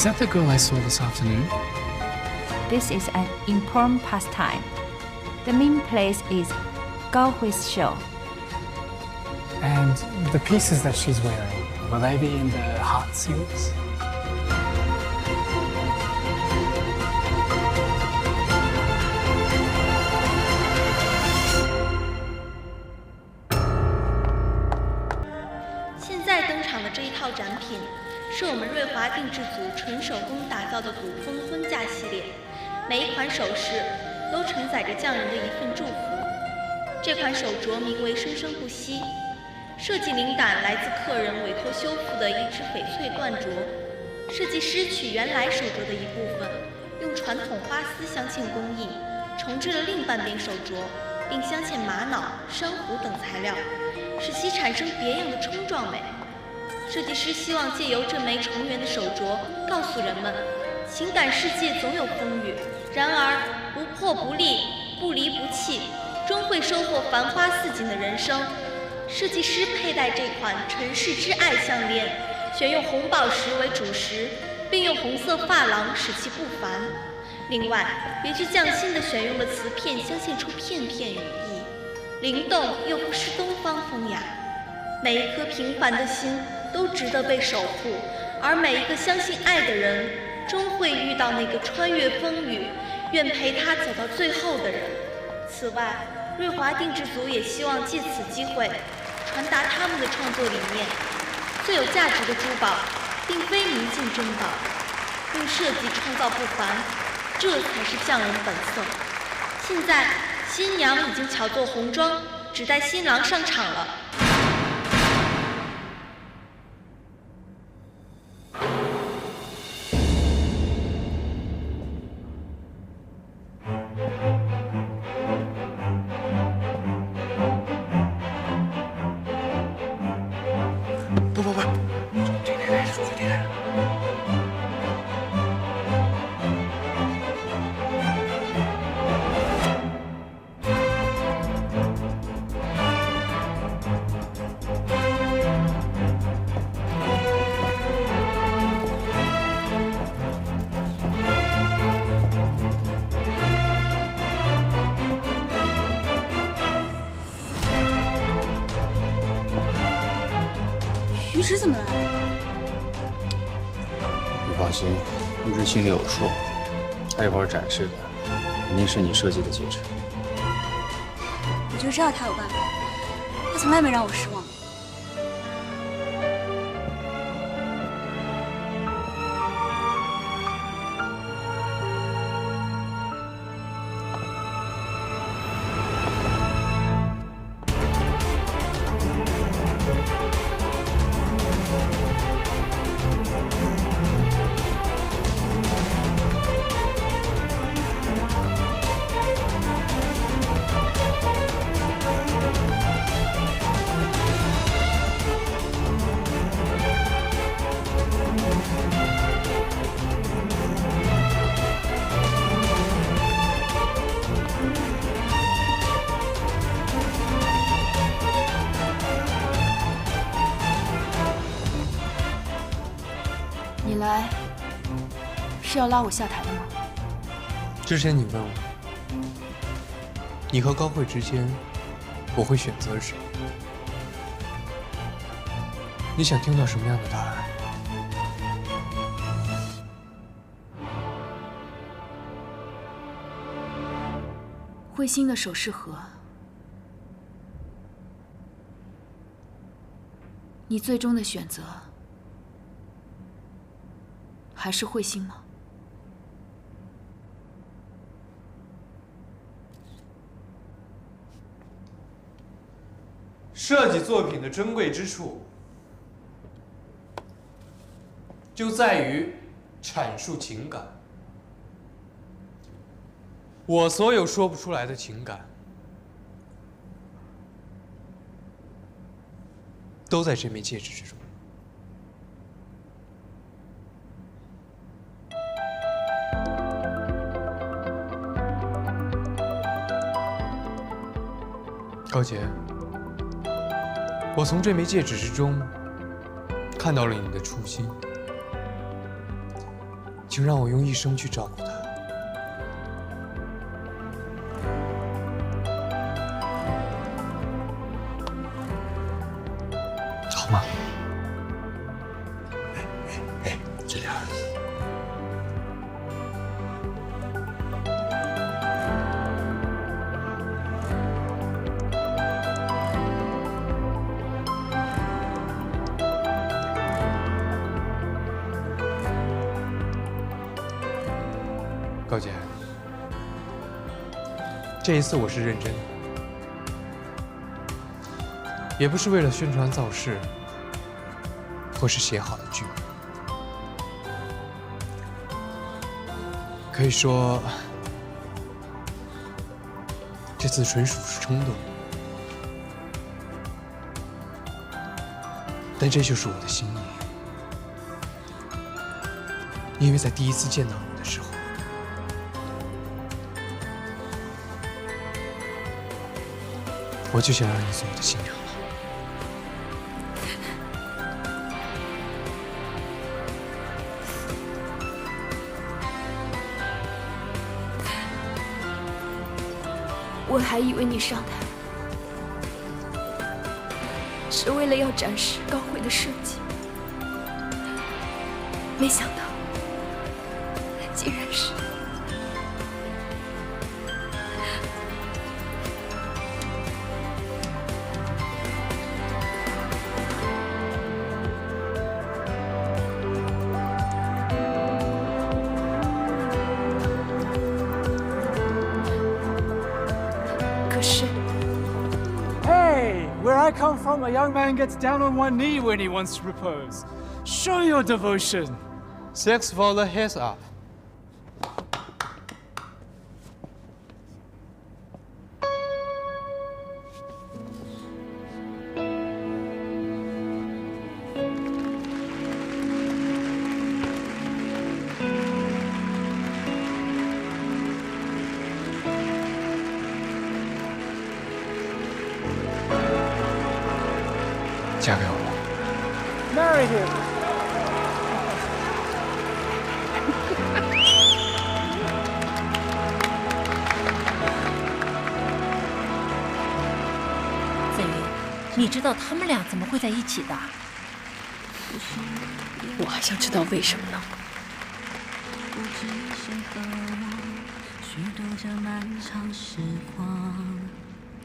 Is that the girl I saw this afternoon? This is an important pastime. The main place is Gao Hui's show. And the pieces that she's wearing, will they be in the heart series? 现在登场的这一套展品，是我们瑞华定制组纯手工打造的古风婚嫁系列，每一款首饰都承载着匠人的一份祝福。这款手镯名为“生生不息”，设计灵感来自客人委托修复的一只翡翠缎镯。设计师取原来手镯的一部分，用传统花丝镶嵌工艺重置了另半边手镯，并镶嵌玛瑙、珊瑚等材料，使其产生别样的冲撞美。设计师希望借由这枚重圆的手镯，告诉人们，情感世界总有风雨，然而不破不立，不离不弃，终会收获繁花似锦的人生。设计师佩戴这款尘世之爱项链，选用红宝石为主石，并用红色珐琅使其不凡。另外，别具匠心地选用了瓷片镶嵌出片片羽翼，灵动又不失东方风雅。每一颗平凡的心都值得被守护，而每一个相信爱的人，终会遇到那个穿越风雨，愿陪他走到最后的人。此外，瑞华定制组也希望借此机会，传达他们的创作理念：最有价值的珠宝，并非明镜珍宝，用设计创造不凡，这才是匠人本色。现在，新娘已经巧做红妆，只待新郎上场了。于石怎么来了？你放心，于石心里有数，他一会儿展示的肯定是你设计的戒指。我就知道他有办法，他从来没让我失望。你来是要拉我下台的吗？之前你问我，你和高慧之间，我会选择谁？你想听到什么样的答案？慧心的首饰盒，你最终的选择还是慧心吗？设计作品的珍贵之处，就在于阐述情感。我所有说不出来的情感，都在这枚戒指之中。高洁，我从这枚戒指之中看到了你的初心。请让我用一生去照顾她。好吗？这点儿。高姐，这一次我是认真的，也不是为了宣传造势，或是写好的剧本。可以说，这次纯属是冲动，但这就是我的心意。因为在第一次见到你的时候，我就想让你做我的新娘了。我还以为你上台是为了要展示高慧的设计，没想到竟然是……可是。 Hey, where I come from, a young man gets down on one knee when he wants to propose. Show your devotion. Thanks for the heads up. 嫁给我。 Marry him. 子瑜，你知道他们俩怎么会在一起的？我还想知道为什么呢？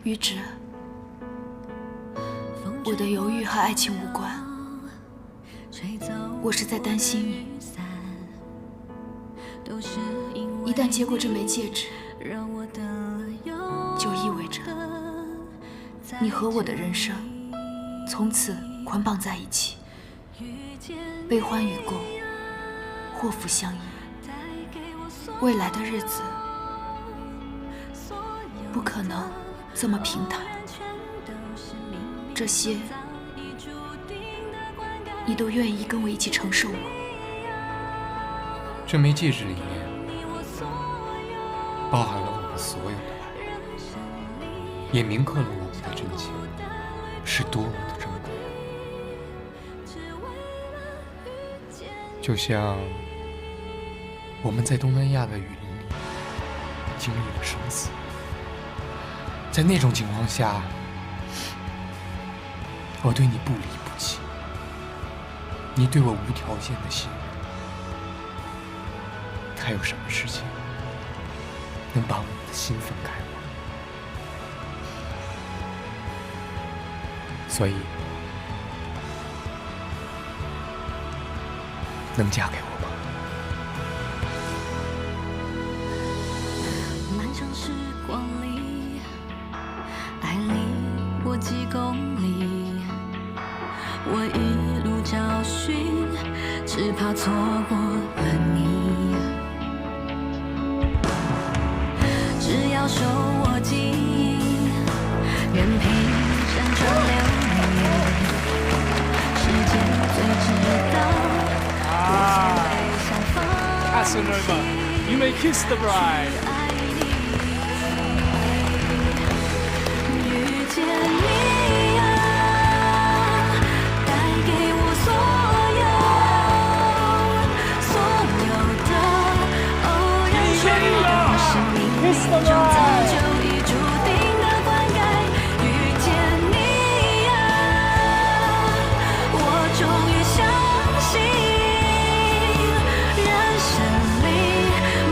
于芷，我的犹豫和爱情无关，我是在担心你。一旦接过这枚戒指，就意味着你和我的人生从此捆绑在一起，悲欢与共，祸福相依。未来的日子不可能这么平坦，这些你都愿意跟我一起承受吗？这枚戒指里面包含了我们所有的爱，也铭刻了我们的真情是多么的珍贵。就像我们在东南亚的雨林里经历了生死，在那种情况下，我对你不离不弃，你对我无条件的信任。还有什么事情能把我们的心分开吗？所以，能嫁给我吗？漫长时光里，爱离我几公里，我一路找寻，只怕错过了你。 只要手握紧，任凭山川流离，时间最知道我从未想放弃。 Casanova, you may kiss the bride. 遇见你啊，带给我所有的。kiss them 就早 right. 就已注定的灌溉，遇见你啊，我终于相信，人生里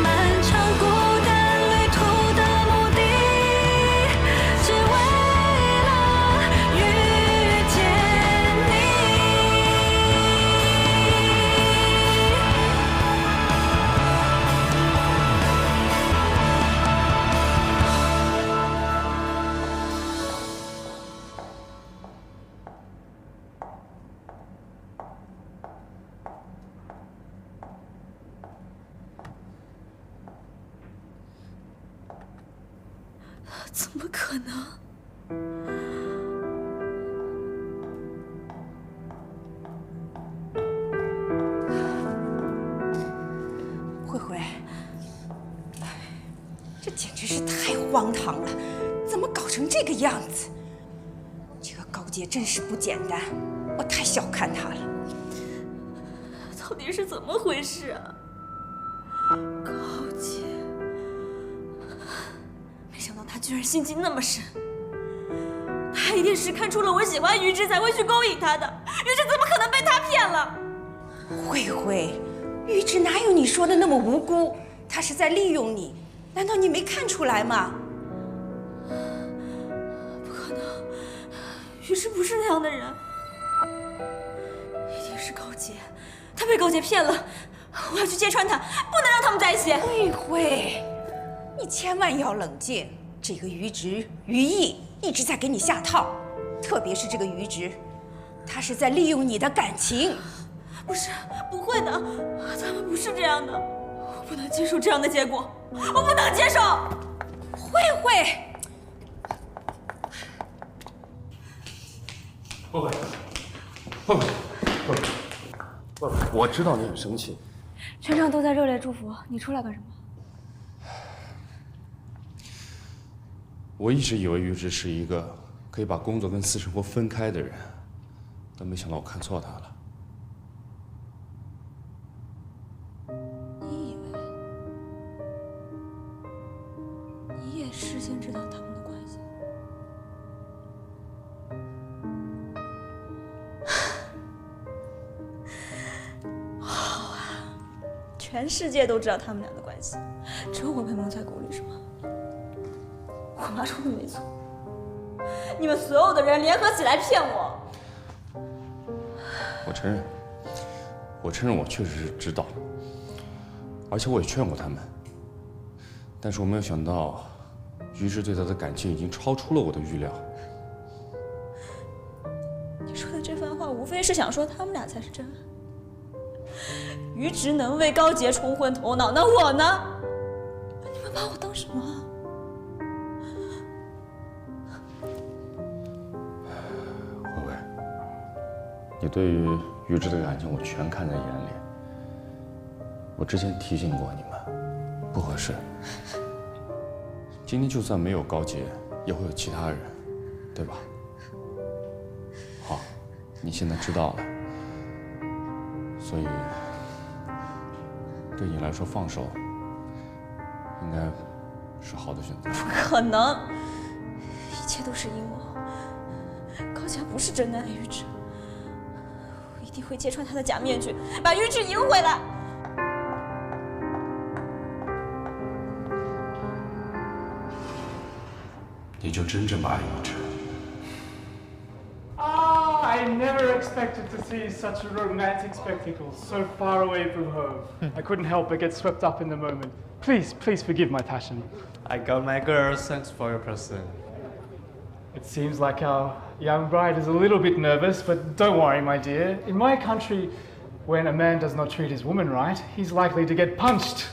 漫长孤单旅途的目的，只为了遇见你。怎么可能？慧慧，这简直是太荒唐了，怎么搞成这个样子？这个高洁真是不简单，我太小看她了。到底是怎么回事啊？高洁，没想到他居然心机那么深，他一定是看出了我喜欢于之才会去勾引他的，于之怎么可能被他骗了？慧慧，玉芝哪有你说的那么无辜？他是在利用你，难道你没看出来吗？不可能，于之不是那样的人，一定是高洁，他被高洁骗了，我要去揭穿他，不能让他们在一起。慧慧，你千万要冷静。这个于直、于毅一直在给你下套，特别是这个于直，他是在利用你的感情。不是，不会的，他们不是这样的，我不能接受这样的结果，我不能接受。慧慧，慧慧，慧慧，慧慧，我知道你很生气。全场都在热烈祝福，你出来干什么？我一直以为于之是一个可以把工作跟私生活分开的人，但没想到我看错他了。你以为你也事先知道他们的关系？好啊，全世界都知道他们俩的关系，只有我被蒙在鼓里是吗？我妈说的没错，你们所有的人联合起来骗我。我承认，我确实是知道，而且我也劝过他们，但是我没有想到，于之对他的感情已经超出了我的预料。你说的这番话，无非是想说他们俩才是真爱。于直能为高洁冲昏头脑，那我呢？你们把我当什么啊？慧慧，你对于于之的感情我全看在眼里。我之前提醒过你们，不合适。今天就算没有高洁，也会有其他人，对吧？好，你现在知道了，所以对你来说放手，应该是好的选择。不可能，一切都是阴谋。高洁不是真的爱于之，我一定会揭穿他的假面具，把于之赢回来。你就真正爱于之。I never expected to see such a romantic spectacle so far away from home. I couldn't help but get swept up in the moment. Please forgive my passion. I got my girls. Thanks for your present. It seems like our young bride is a little bit nervous, but don't worry, my dear. In my country, when a man does not treat his woman right, he's likely to get punched.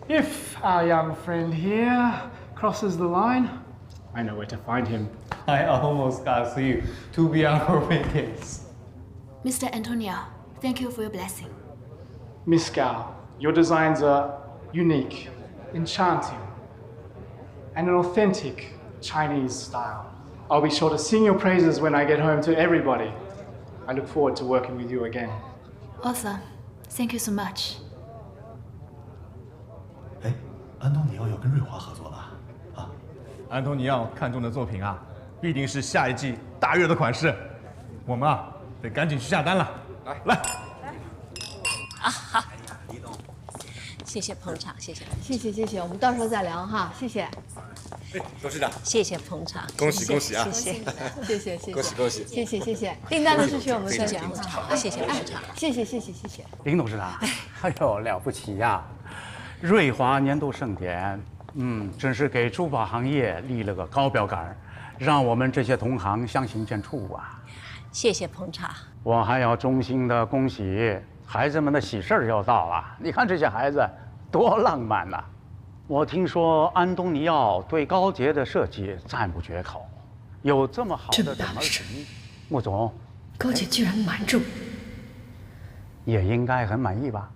If our young friend here crosses the line, I know where to find him. I almost asked you to be our witness. Mr. Antonio, thank you for your blessing. Miss Gao, your designs are unique, enchanting, and an authentic Chinese style. I'll be sure to sing your praises when I get home to everybody. I look forward to working with you again. Awesome. Thank you so much. 哎，安东尼。尼奥要跟瑞华合作了啊！安东尼奥看中的作品啊，必定是下一季大热的款式，我们啊得赶紧去下单了。来。啊好，谢谢捧场，谢谢，谢谢，我们到时候再聊哈，谢谢。董事长，谢谢捧场，恭喜恭喜啊！谢谢，恭喜，谢谢，订单的事情我们再讲。好，谢谢捧场，谢谢。林董事长，哎呦了不起呀！瑞华年度盛典，真是给珠宝行业立了个高标杆，让我们这些同行相形见绌啊！谢谢捧场。我还要衷心的恭喜孩子们的喜事儿要到了，你看这些孩子多浪漫呐！我听说安东尼奥对高洁的设计赞不绝口，有这么好的整儿品，穆总，高洁居然瞒着我，也应该很满意吧？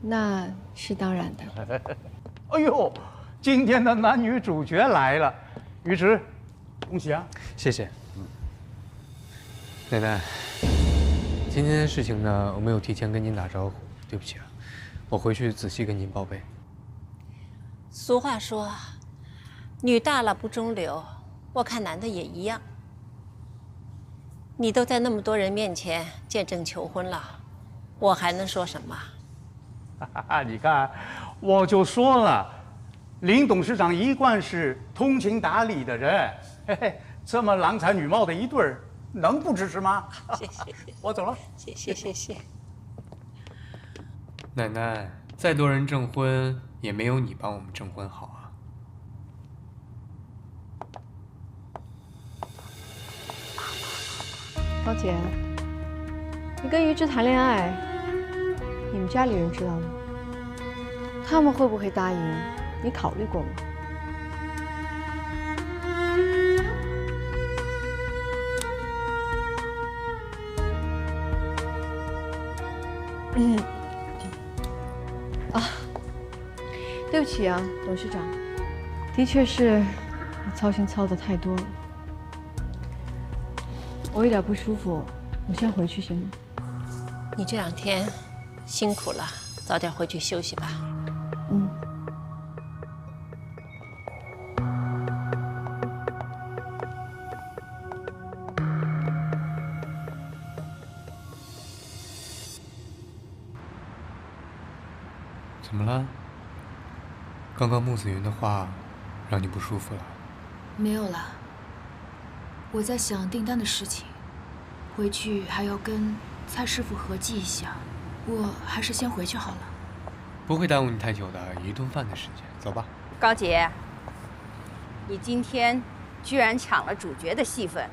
那是当然的。哎呦，今天的男女主角来了，于直，恭喜啊！谢谢。奶奶，今天的事情呢，我没有提前跟您打招呼，对不起啊。我回去仔细跟您报备。俗话说，女大了不中留，我看男的也一样。你都在那么多人面前见证求婚了，我还能说什么？你看，我就说了，林董事长一贯是通情达理的人，嘿嘿，这么郎才女貌的一对儿，能不支持吗？谢谢，我走了。谢谢。奶奶，再多人证婚，也没有你帮我们证婚好啊。高姐，你跟于之谈恋爱，你们家里人知道吗？他们会不会答应？你考虑过吗？对不起啊，董事长，的确是我操心操得太多了。我有点不舒服，我先回去行吗？你这2天辛苦了，早点回去休息吧。怎么了？刚刚穆子云的话让你不舒服了？没有了，我在想订单的事情，回去还要跟蔡师傅合计一下，我还是先回去好了。不会耽误你太久的，1顿饭的时间，走吧。高洁，你今天居然抢了主角的戏份，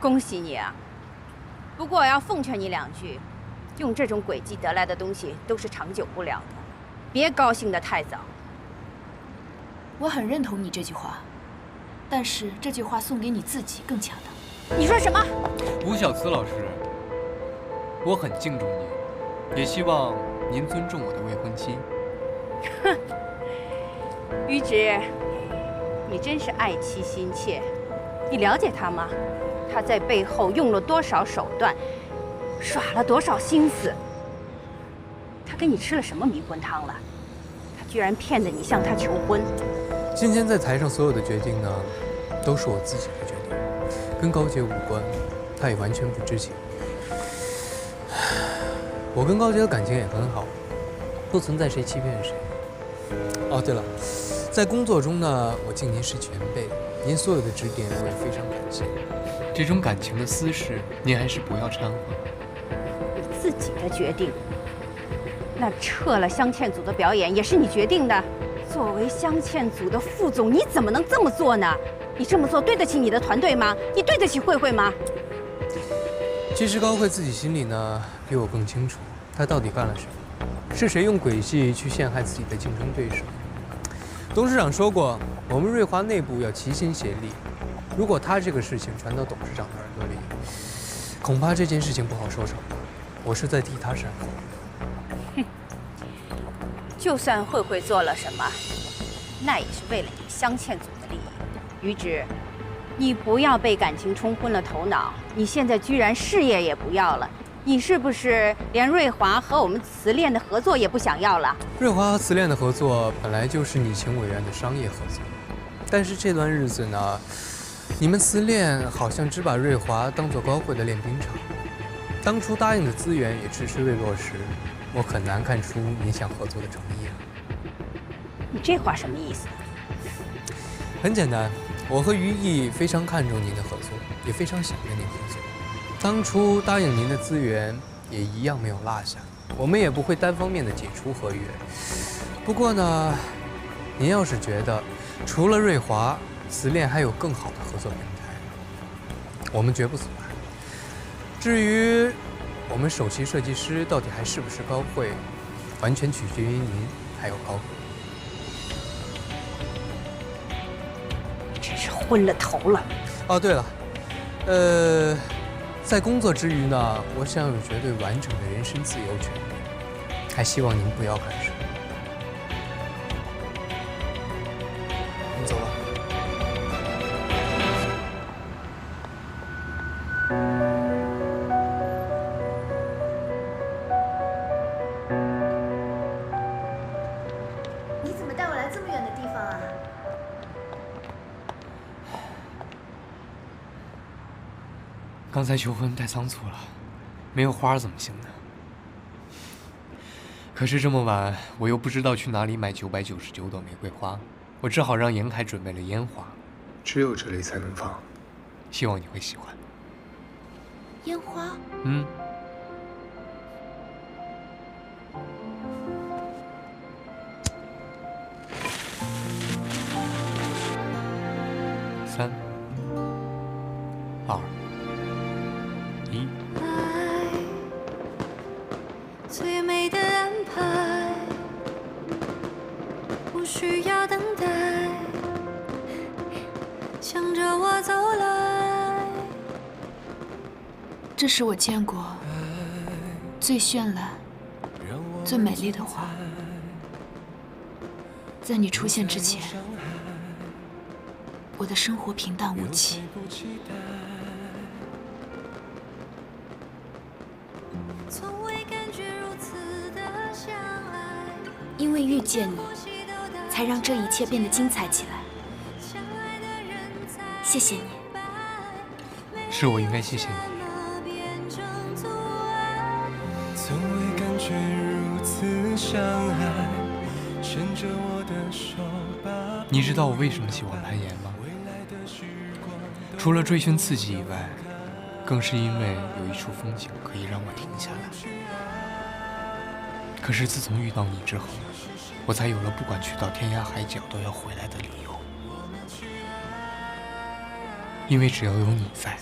恭喜你啊！不过我要奉劝你2句，用这种诡计得来的东西都是长久不了的，别高兴得太早。我很认同你这句话，但是这句话送给你自己更恰当。你说什么？吴小慈老师，我很敬重您，也希望您尊重我的未婚妻。哼，于直，你真是爱妻心切。你了解他吗？他在背后用了多少手段，耍了多少心思？他给你吃了什么迷魂汤了？他居然骗得你向他求婚。今天在台上所有的决定呢，都是我自己的决定，跟高洁无关，她也完全不知情。我跟高洁的感情也很好，不存在谁欺骗谁。哦，对了，在工作中呢，我敬您是前辈，您所有的指点我也非常感谢。这种感情的私事，您还是不要掺和。你自己的决定。那撤了镶嵌组的表演也是你决定的。作为镶嵌组的副总，你怎么能这么做呢？你这么做对得起你的团队吗？你对得起慧慧吗？其实高慧自己心里呢，比我更清楚，她到底干了什么，是谁用诡计去陷害自己的竞争对手。董事长说过，我们瑞华内部要齐心协力。如果他这个事情传到董事长的耳朵里，恐怕这件事情不好收场。我是在替他善后。哼，就算慧慧做了什么，那也是为了你镶嵌组的利益。于直，你不要被感情冲昏了头脑。你现在居然事业也不要了，你是不是连瑞华和我们瓷炼的合作也不想要了？瑞华和瓷炼的合作本来就是你情我愿的商业合作，但是这段日子呢，你们瓷炼好像只把瑞华当作高慧的练兵场，当初答应的资源也迟迟未落实，我很难看出你想合作的诚意啊。你这话什么意思？很简单，我和于毅非常看重您的合作，也非常想跟您合作。当初答应您的资源也一样没有落下，我们也不会单方面的解除合约。不过呢，您要是觉得除了瑞华，瓷炼还有更好的合作平台，我们绝不阻拦。至于我们首席设计师到底还是不是高慧，完全取决于您还有高慧。真是昏了头了。哦，对了，在工作之余呢，我想有绝对完整的人身自由权利，还希望您不要干涉。我们走吧。你怎么带我来这么远的地方啊？刚才求婚太仓促了，没有花怎么行呢？可是这么晚，我又不知道去哪里买999朵玫瑰花，我只好让严凯准备了烟花，只有这里才能放，希望你会喜欢。烟花？嗯。3、2、1。最美的安排，不需要等待，向着我走来。这是我见过最绚烂、最美丽的花。在你出现之前，我的生活平淡无奇。因为遇见你，才让这一切变得精彩起来。谢谢你。是我应该谢谢你。从未感觉如此相爱，牵着我的手。你知道我为什么喜欢攀岩吗？除了追寻刺激以外，更是因为有一处风景可以让我停下来。可是自从遇到你之后，我才有了不管去到天涯海角都要回来的理由。因为只要有你在，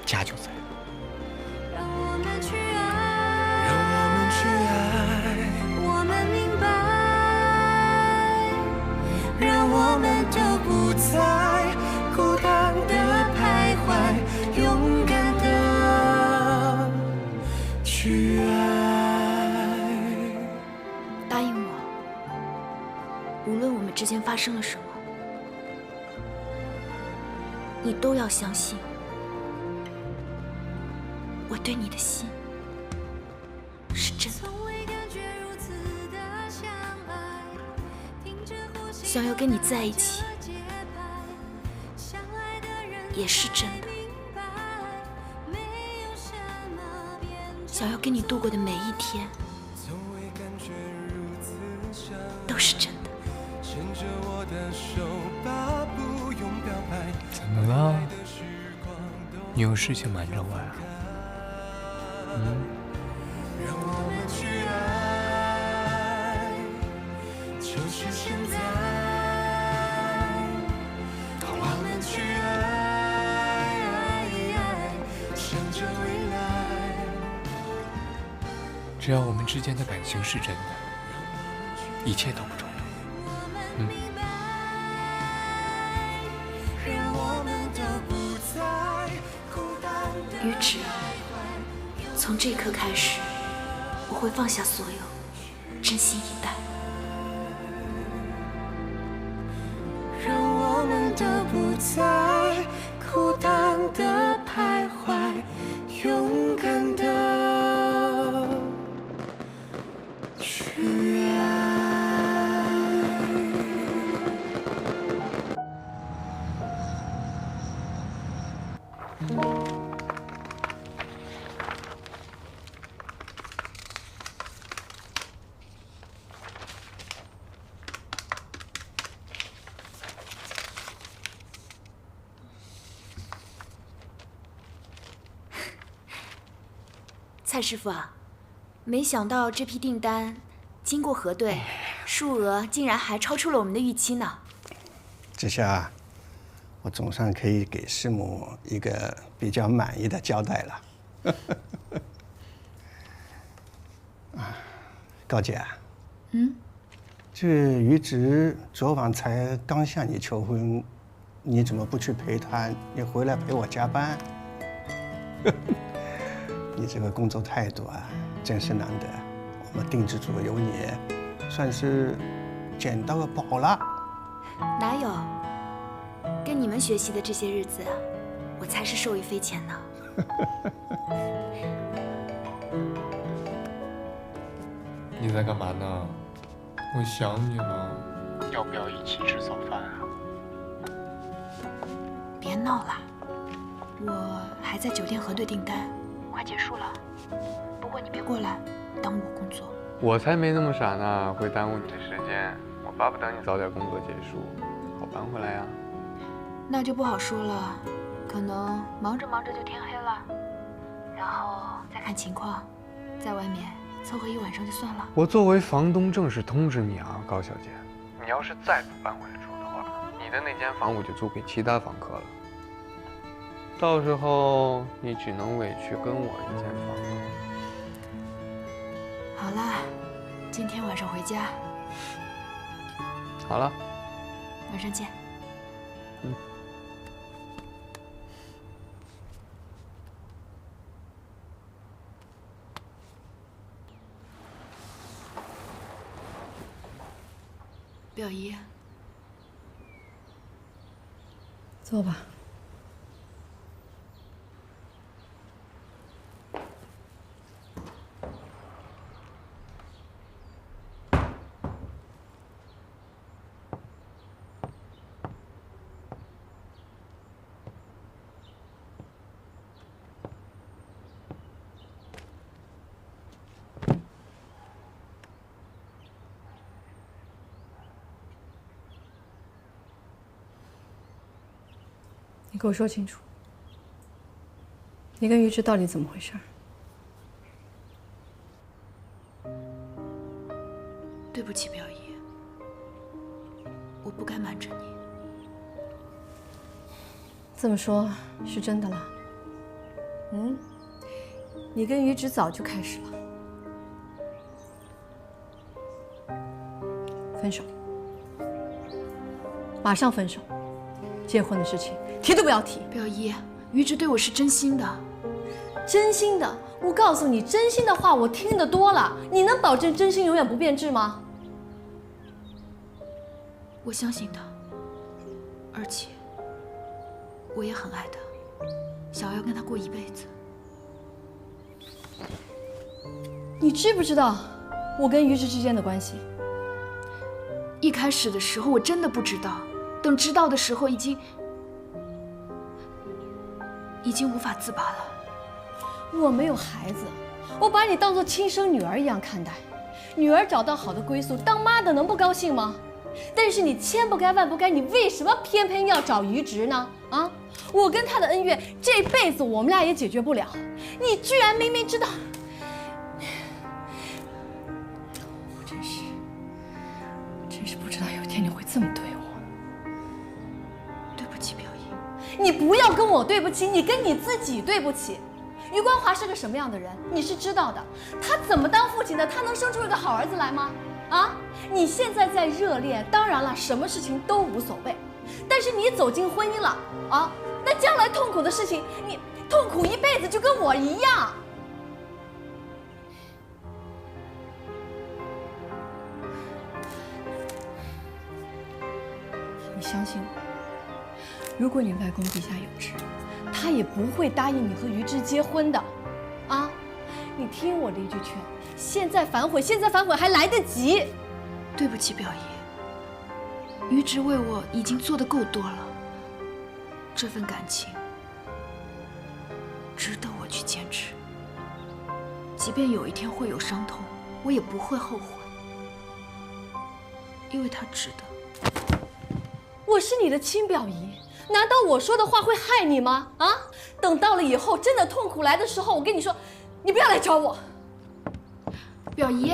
家就在。让我们去爱，让我们去爱，我们明白，让我们都不再孤单的徘徊，勇敢的去爱。答应我，无论我们之间发生了什么，你都要相信，我对你的心是真的。想要跟你在一起，也是真的。想要跟你度过的每一天，都是真的。怎么了？你有事情瞒着我呀？让我们去爱，就是现在。好了。我们去爱，向着未来。只要我们之间的感情是真的，一切都不重要。于芷，从这一刻开始，我会放下所有，真心以待。让我们都不再孤单的徘徊，永蔡师傅啊，没想到这批订单经过核对，数额竟然还超出了我们的预期呢。这下我总算可以给师母一个比较满意的交代了。啊，高姐啊，这于直昨晚才刚向你求婚，你怎么不去陪他？你回来陪我加班？你这个工作态度啊，真是难得。我们定制组有你，算是捡到个宝了。哪有？跟你们学习的这些日子，我才是受益匪浅呢。你在干嘛呢？我想你了。要不要一起吃早饭啊？别闹了，我还在酒店核对订单，快结束了。不过你别过来耽误我工作。我才没那么傻呢，会耽误你的时间。我巴不得你早点工作结束，好搬回来呀。那就不好说了，可能忙着忙着就天黑了，然后再看情况，在外面凑合一晚上就算了。我作为房东正式通知你啊，高小姐，你要是再不搬回来住的话，你的那间房我就租给其他房客了。到时候你只能委屈跟我一间房了。好啦，今天晚上回家。好了，晚上见。表姨，坐吧。你给我说清楚，你跟于直到底怎么回事？对不起，表姨，我不该瞒着你。这么说，是真的了？你跟于直早就开始了，分手，马上分手，结婚的事情提都不要提。表姨，于直对我是真心的，真心的。我告诉你，真心的话我听得多了。你能保证真心永远不变质吗？我相信他，而且我也很爱他，想要跟他过一辈子。你知不知道我跟于直之间的关系？一开始的时候我真的不知道，等知道的时候已经无法自拔了。我没有孩子，我把你当作亲生女儿一样看待。女儿找到好的归宿，当妈的能不高兴吗？但是你千不该万不该，你为什么偏偏要找于直呢？啊，我跟他的恩怨，这辈子我们俩也解决不了。你居然明明知道，我真是不知道有一天你会这么对我。对不起，表姨。你不要跟我对不起，你跟你自己对不起。余光华是个什么样的人，你是知道的。他怎么当父亲的？他能生出一个好儿子来吗？啊，你现在在热恋，当然了，什么事情都无所谓。但是你走进婚姻了啊，那将来痛苦的事情，你痛苦一辈子，就跟我一样。你相信我，如果你外公地下有知，他也不会答应你和于之结婚的，啊！你听我的一句劝，现在反悔，现在反悔还来得及。对不起，表姨，于直为我已经做得够多了，这份感情值得我去坚持。即便有一天会有伤痛，我也不会后悔，因为他值得。我是你的亲表姨，难道我说的话会害你吗？啊！等到了以后真的痛苦来的时候，我跟你说，你不要来找我。表姨，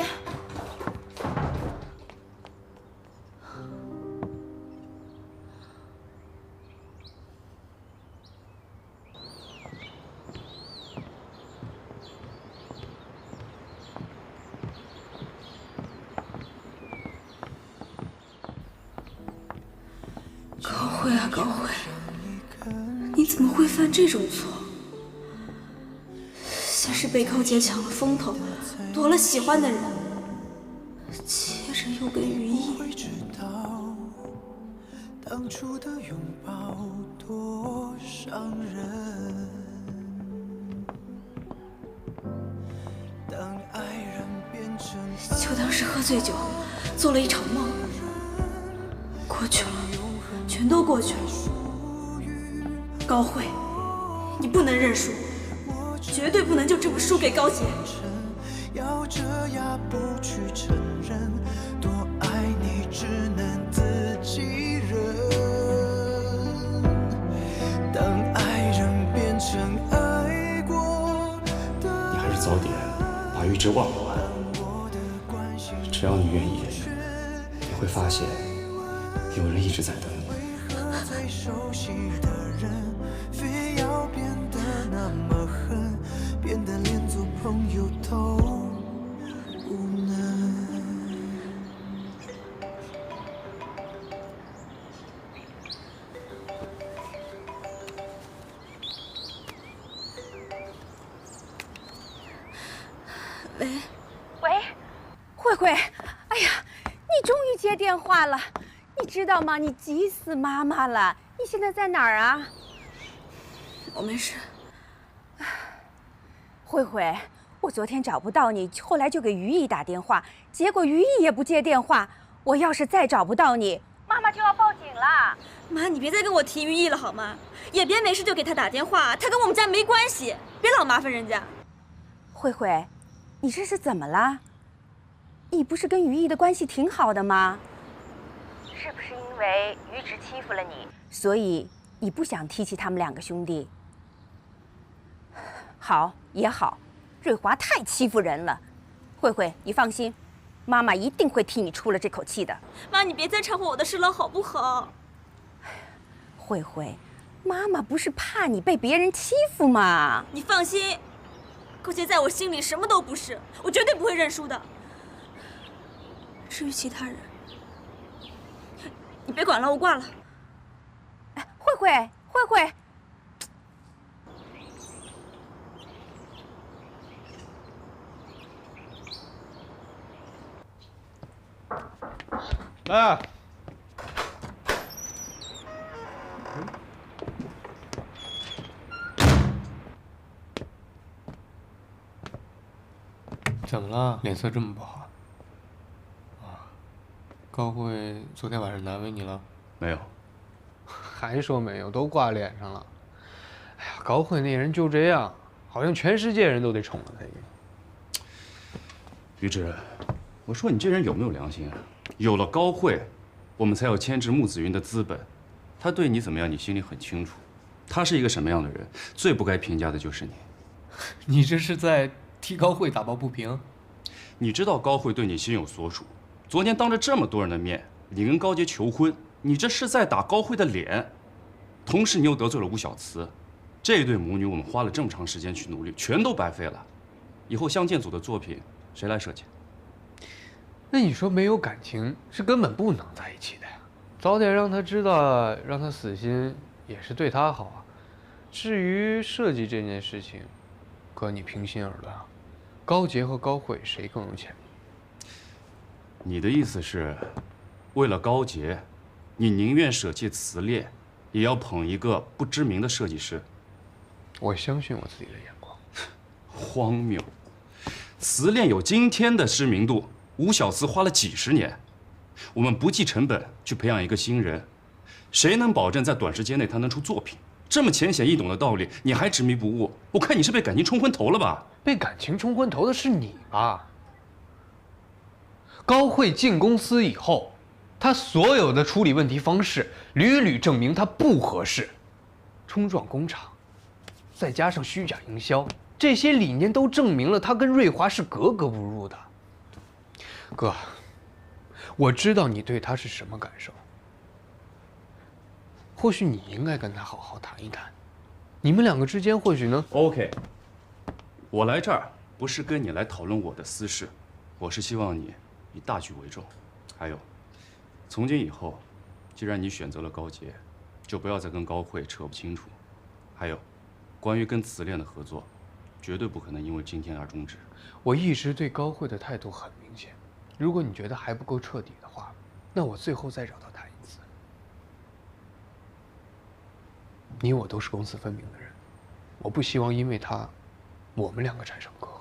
高慧啊，高慧，你怎么会犯这种错？先是被高洁抢了风头，夺了喜欢的人，接着又跟于毅。当初的拥抱多伤人，当爱人变成就当是喝醉酒，做了一场梦，过去了，全都过去了。高慧，你不能认输，绝对不能就这么输给高洁。咬着牙不去承认，多爱你只能自己忍。当爱人变成爱过的，你还是早点把于直忘了吧。只要你愿意，你会发现有人一直在等你。最熟悉的人，非要变得那么狠，变得连做朋友都不能。喂，慧慧，哎呀，你终于接电话了，你知道吗？你急死妈妈了。你现在在哪儿啊？我没事。慧慧，我昨天找不到你，后来就给于毅打电话，结果于毅也不接电话。我要是再找不到你，妈妈就要报警了。妈，你别再跟我提于毅了好吗？也别没事就给他打电话，他跟我们家没关系，别老麻烦人家。慧慧，你这是怎么了？你不是跟于毅的关系挺好的吗？是不是因为于直欺负了你，所以你不想提起他们两个兄弟？好也好，瑞华太欺负人了。慧慧，你放心，妈妈一定会替你出了这口气的。妈，你别再掺和我的事了，好不好？慧慧，妈妈不是怕你被别人欺负吗？你放心，高洁在我心里什么都不是，我绝对不会认输的。至于其他人，你别管了，我挂了。哎，慧慧，慧慧。来，怎么了？脸色这么不好？啊，高慧昨天晚上难为你了？没有。还说没有？都挂脸上了。哎呀，高慧那人就这样，好像全世界人都得宠了他一样。于直，我说你这人有没有良心啊？有了高慧，我们才有牵制穆子云的资本。他对你怎么样，你心里很清楚。他是一个什么样的人，最不该评价的就是你。你这是在替高慧打抱不平？你知道高慧对你心有所属，昨天当着这么多人的面，你跟高洁求婚，你这是在打高慧的脸。同时，你又得罪了吴小慈，这对母女我们花了这么长时间去努力，全都白费了。以后相见组的作品谁来设计？那你说没有感情是根本不能在一起的呀。早点让他知道，让他死心也是对他好啊。至于设计这件事情，哥你平心而论啊，高洁和高慧谁更有潜力？你的意思是，为了高洁，你宁愿舍弃辞恋，也要捧一个不知名的设计师？我相信我自己的眼光。荒谬！瓷炼有今天的知名度，吴小慈花了几十年，我们不计成本去培养一个新人，谁能保证在短时间内他能出作品？这么浅显易懂的道理，你还执迷不悟？我看你是被感情冲昏头了吧？被感情冲昏头的是你吧？高慧进公司以后，他所有的处理问题方式屡屡证明他不合适，冲撞工厂，再加上虚假营销，这些理念都证明了他跟瑞华是格格不入的。哥，我知道你对他是什么感受，或许你应该跟他好好谈一谈，你们两个之间或许能 OK。我来这儿不是跟你来讨论我的私事，我是希望你以大局为重。还有，从今以后，既然你选择了高洁，就不要再跟高慧扯不清楚。还有，关于跟瓷炼的合作，绝对不可能因为今天而终止。我一直对高慧的态度很明显，如果你觉得还不够彻底的话，那我最后再找到他一次。你我都是公私分明的人，我不希望因为他，我们两个产生隔阂。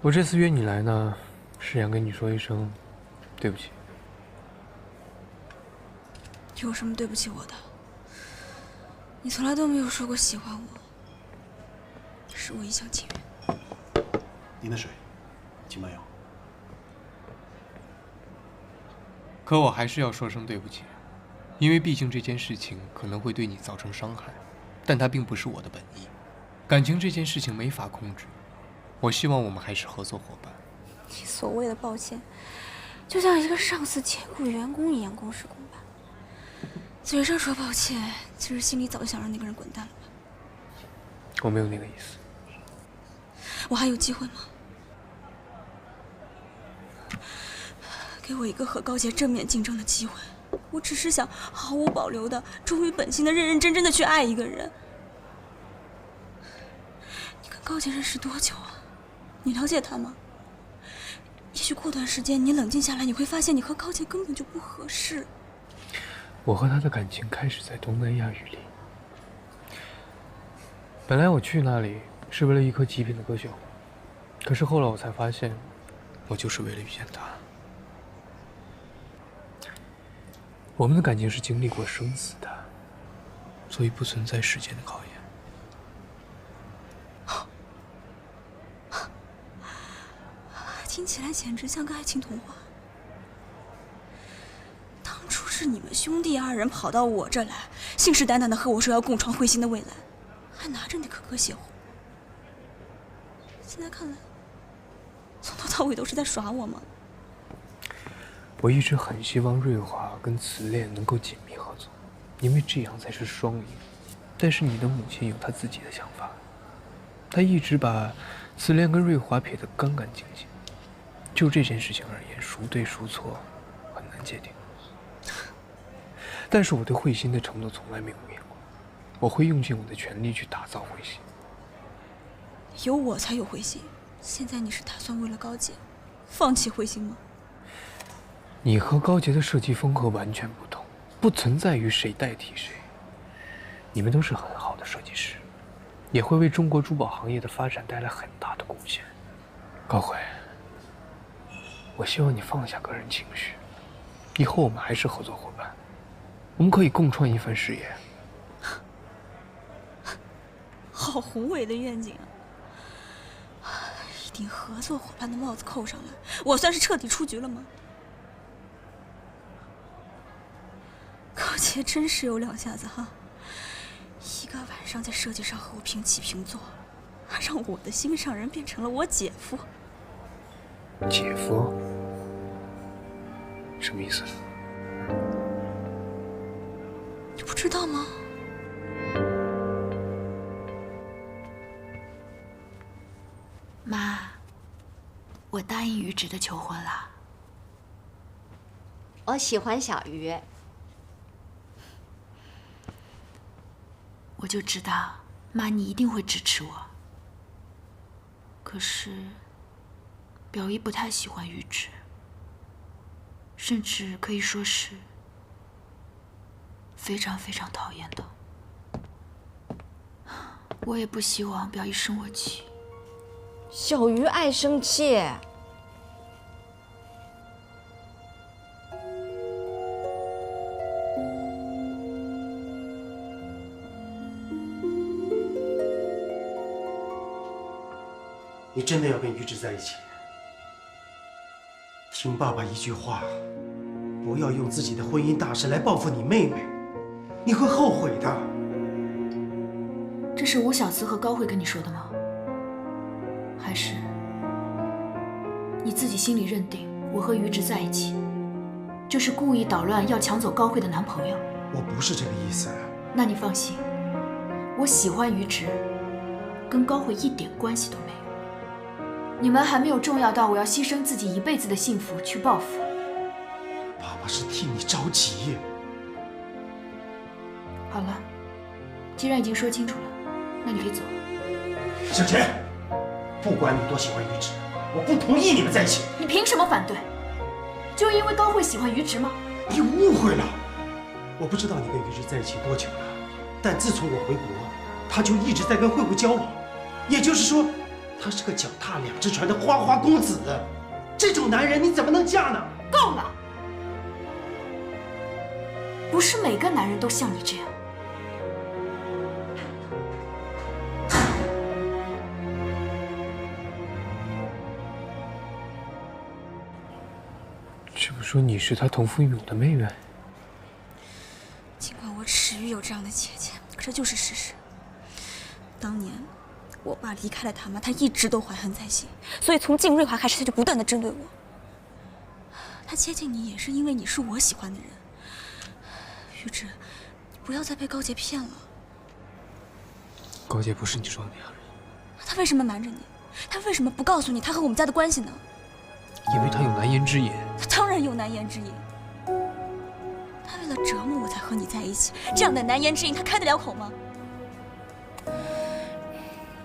我这次约你来呢，是想跟你说一声对不起。有什么对不起我的？你从来都没有说过喜欢我，是我一厢情愿。您的水，请慢用。可我还是要说声对不起，因为毕竟这件事情可能会对你造成伤害，但它并不是我的本意。感情这件事情没法控制。我希望我们还是合作伙伴。你所谓的抱歉，就像一个上司解雇员工一样公事公办。嘴上说抱歉，其实心里早就想让那个人滚蛋了吧？我没有那个意思。我还有机会吗？给我一个和高洁正面竞争的机会。我只是想毫无保留的、忠于本心的、认认真真的去爱一个人。你跟高洁认识多久啊？你了解他吗？也许过段时间你冷静下来，你会发现你和高洁根本就不合适。我和他的感情开始在东南亚雨林。本来我去那里是为了一颗极品的歌秀，可是后来我才发现，我就是为了遇见他。我们的感情是经历过生死的，所以不存在时间的考验。听起来简直像个爱情童话。当初是你们兄弟二人跑到我这来，信誓旦旦的和我说要共创慧心的未来，还拿着那颗歌血红。现在看来，从头到尾都是在耍我吗？我一直很希望瑞华跟瓷炼能够紧密合作，因为这样才是双赢。但是你的母亲有她自己的想法，她一直把瓷炼跟瑞华撇得干干净净。就这件事情而言，孰对孰错很难界定。但是我对慧心的承诺从来没有变过，我会用尽我的全力去打造慧心。有我才有慧心，现在你是打算为了高洁放弃慧心吗？你和高洁的设计风格完全不同，不存在于谁代替谁。你们都是很好的设计师，也会为中国珠宝行业的发展带来很大的贡献。高慧，我希望你放下个人情绪，以后我们还是合作伙伴，我们可以共创一番事业。好宏伟的愿景啊！一顶合作伙伴的帽子扣上来，我算是彻底出局了吗？高洁真是有两下子哈，一个晚上在设计上和我平起平坐，还让我的心上人变成了我姐夫。姐夫？什么意思？你不知道吗？妈，我答应于芷的求婚了。我喜欢小鱼。我就知道，妈你一定会支持我。可是，表姨不太喜欢于芷，甚至可以说是非常非常讨厌的。我也不希望表姨生我气。小鱼爱生气。你真的要跟于芷在一起？听爸爸一句话，不要用自己的婚姻大事来报复你妹妹，你会后悔的。这是吴小慈和高慧跟你说的吗？还是你自己心里认定我和于芷在一起，就是故意捣乱要抢走高慧的男朋友？我不是这个意思。那你放心，我喜欢于芷，跟高慧一点关系都没有。你们还没有重要到我要牺牲自己一辈子的幸福去报复。爸爸是替你着急。好了，既然已经说清楚了，那你可以走了。小钱，不管你多喜欢于芷，我不同意你们在一起。你凭什么反对？就因为高慧喜欢于芷吗？你误会了。我不知道你跟于芷在一起多久了，但自从我回国，他就一直在跟慧慧交往。也就是说，他是个脚踏两只船的花花公子。这种男人你怎么能嫁呢？够了！不是每个男人都像你这样。这不说你是他同父异母的妹妹？尽管我耻于有这样的姐姐，可这就是事实。当年我爸离开了他妈，他一直都怀恨在心，所以从进瑞华开始，他就不断的针对我。他接近你也是因为你是我喜欢的人。于芷，你不要再被高洁骗了。高洁不是你说的那样人。他为什么瞒着你？他为什么不告诉你他和我们家的关系呢？因为他有难言之隐。他当然有难言之隐。他为了折磨我才和你在一起，这样的难言之隐他开得了口吗？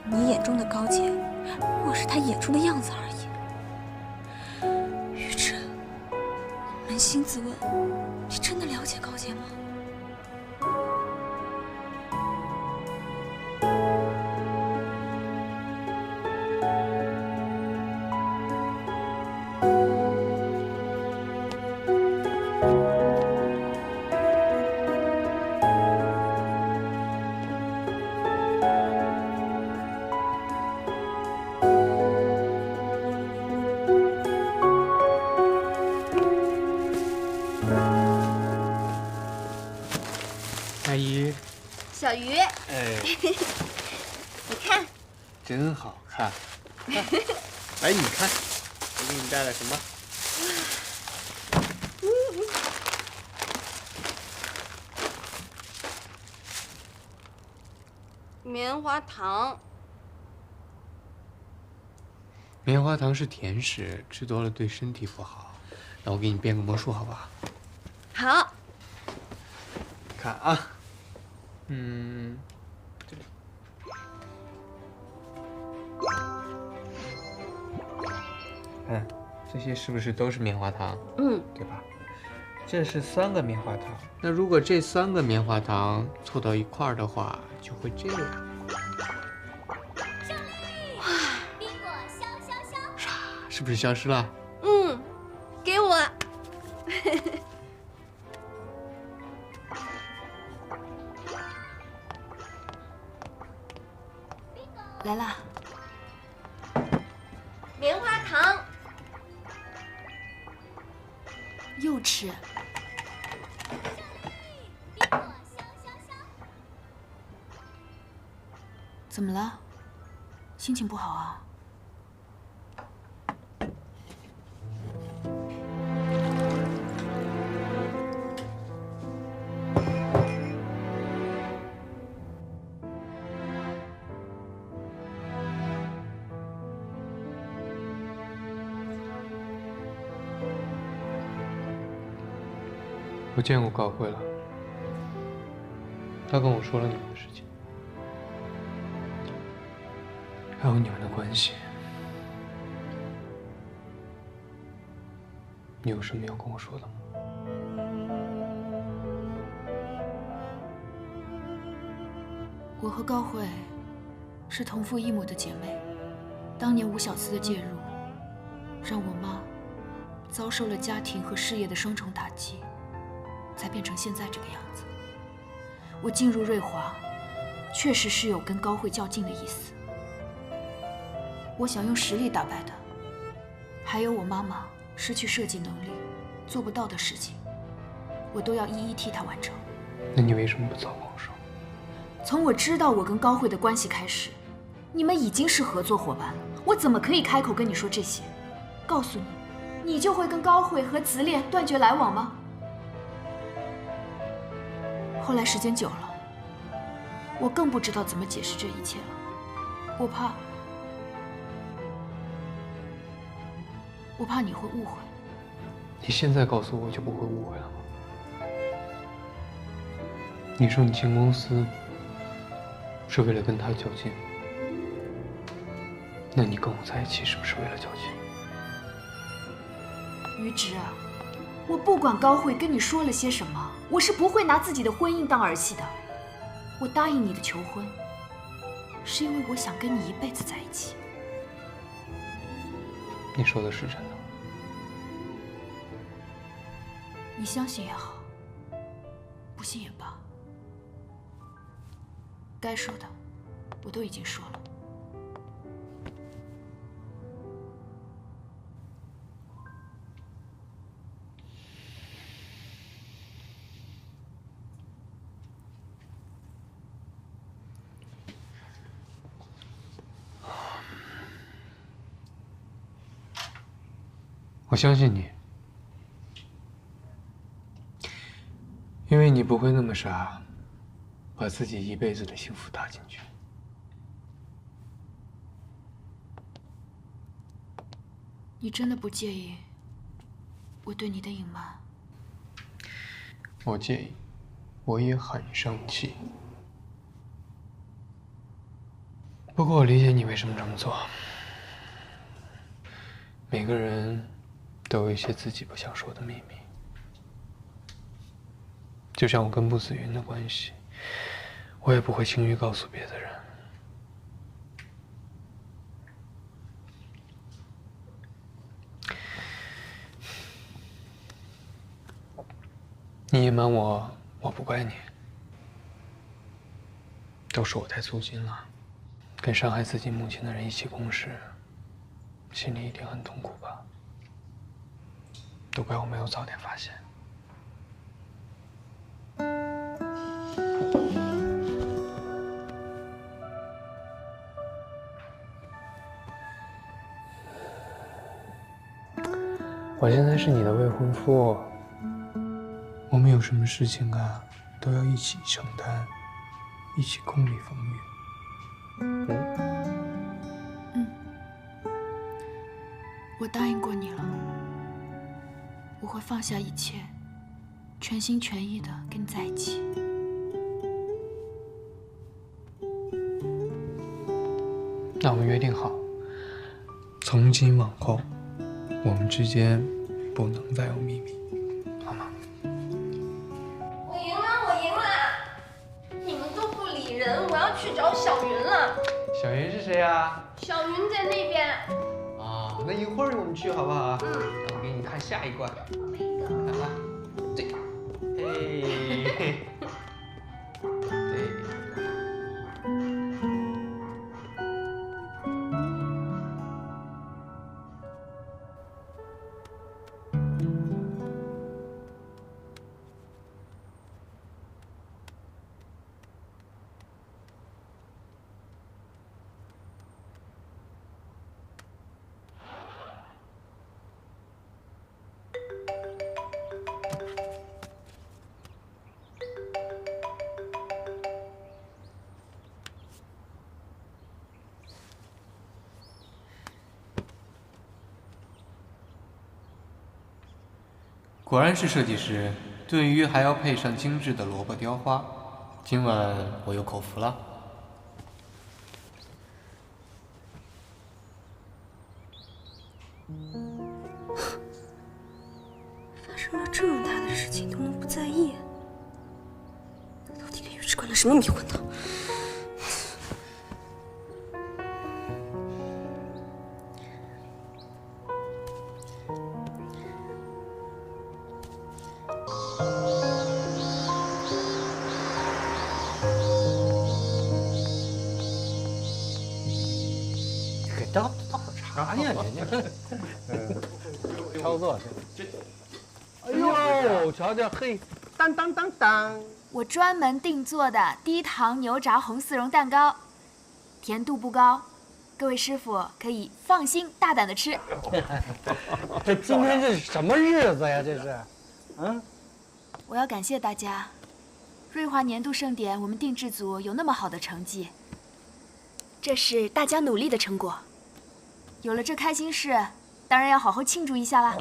你眼中的高洁，不过是他演出的样子而已。于芷，扪心自问，你真的了解高洁吗？阿姨，小鱼，哎，你看，真好看。来，你看，我给你带了什么？棉花糖。棉花糖是甜食，吃多了对身体不好。那我给你变个魔术，好不好？好。看啊，这里。看，这些是不是都是棉花糖？对吧？这是3个棉花糖。那如果这3个棉花糖凑到一块儿的话，就会这样。哇！宾果消消消！是不是消失了？给我。来啦。棉花糖。又吃。怎么了？心情不好啊？我见过高慧了，他跟我说了你们的事情，还有你们的关系。你有什么要跟我说的吗？我和高慧是同父异母的姐妹，当年吴小慈的介入，让我妈遭受了家庭和事业的双重打击，才变成现在这个样子。我进入瑞华，确实是有跟高慧较劲的意思。我想用实力打败她，还有我妈妈失去设计能力做不到的事情，我都要一一替她完成。那你为什么不早跟我说？从我知道我跟高慧的关系开始，你们已经是合作伙伴了，我怎么可以开口跟你说这些？告诉你，你就会跟高慧和子恋断绝来往吗？后来时间久了，我更不知道怎么解释这一切了。我怕你会误会。你现在告诉我就不会误会了吗？你说你进公司是为了跟他较劲，那你跟我在一起是不是为了较劲？于直啊，我不管高慧跟你说了些什么，我是不会拿自己的婚姻当儿戏的。我答应你的求婚，是因为我想跟你一辈子在一起。你说的是真的？你相信也好，不信也罢，该说的我都已经说了。我相信你，因为你不会那么傻，把自己一辈子的幸福搭进去。你真的不介意我对你的隐瞒？我介意，我也很生气。不过我理解你为什么这么做。每个人都有一些自己不想说的秘密，就像我跟穆子云的关系，我也不会轻易告诉别的人。你隐瞒我，我不怪你，都是我太粗心了，跟伤害自己母亲的人一起共事，心里一定很痛苦吧？都怪我没有早点发现。我现在是你的未婚夫，我们有什么事情啊，都要一起承担，一起共历风雨。我答应过你了，我会放下一切，全心全意的跟你在一起。那我们约定好，从今往后，我们之间不能再有秘密，好吗？我赢了，我赢了！你们都不理人，我要去找小云了。小云是谁呀？小云在那边。啊，那一会儿我们去好不好？让我给你看下一关。看看，这，嘿，对。果然是设计师，炖鱼还要配上精致的萝卜雕花。今晚我有口福了。发生了这么大的事情都能不在意，到底给玉芝灌了什么迷魂汤？倒啥呀？这操作这，哎呦，瞧瞧，嘿，当当当当！我专门定做的低糖牛炸红丝绒蛋糕，甜度不高，各位师傅可以放心大胆的吃。这今天这是什么日子呀？这是，嗯？我要感谢大家，瑞华年度盛典我们定制组有那么好的成绩，这是大家努力的成果。有了这开心事，当然要好好庆祝一下啦。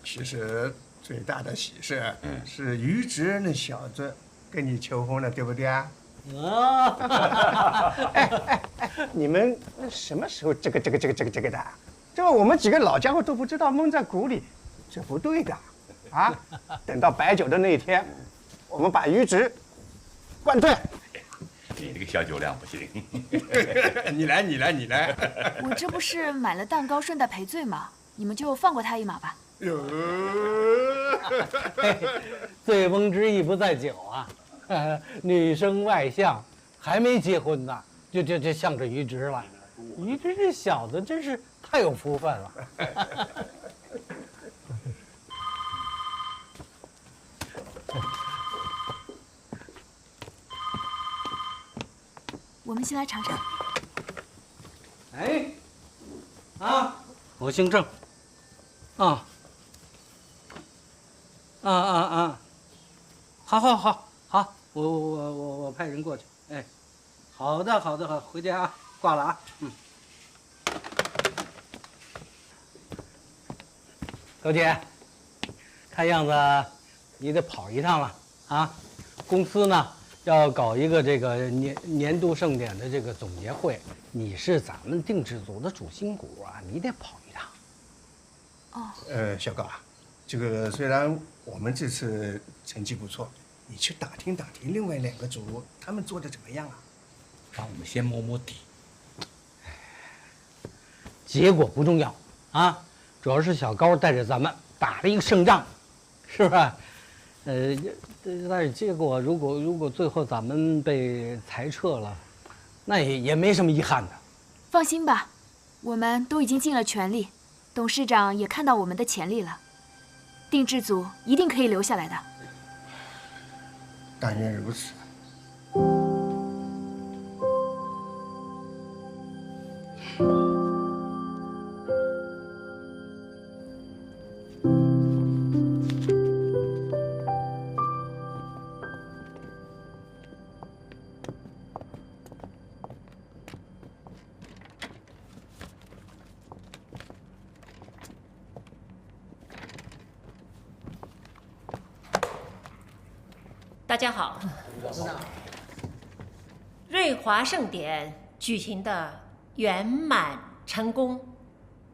其实最大的喜事是于植那小子跟你求婚了，对不对啊？你们什么时候这个的？这我们几个老家伙都不知道，蒙在鼓里，这不对的啊！等到摆酒的那一天，我们把于植灌醉。你这个小酒量不行。你来。我这不是买了蛋糕顺带赔罪吗？你们就放过他一马吧。醉翁之意不在酒啊，女生外向，还没结婚呢，就向着于植了。于植这小子真是太有福分了。我们先来尝尝。哎，啊，我姓郑。好，我派人过去。哎，好的，回家啊，挂了啊。高姐，看样子你得跑一趟了啊！公司呢要搞一个这个年度盛典的这个总结会，你是咱们定制组的主心骨啊，你得跑一趟。哦。小高啊，这个虽然我们这次成绩不错，你去打听另外2个组他们做的怎么样啊？让我们先摸摸底。结果不重要啊，主要是小高带着咱们打了一个胜仗，是吧？但是结果如果最后咱们被裁撤了，那也没什么遗憾的。放心吧，我们都已经尽了全力，董事长也看到我们的潜力了，定制组一定可以留下来的。但愿如此。大家好，瑞华盛典举行的圆满成功，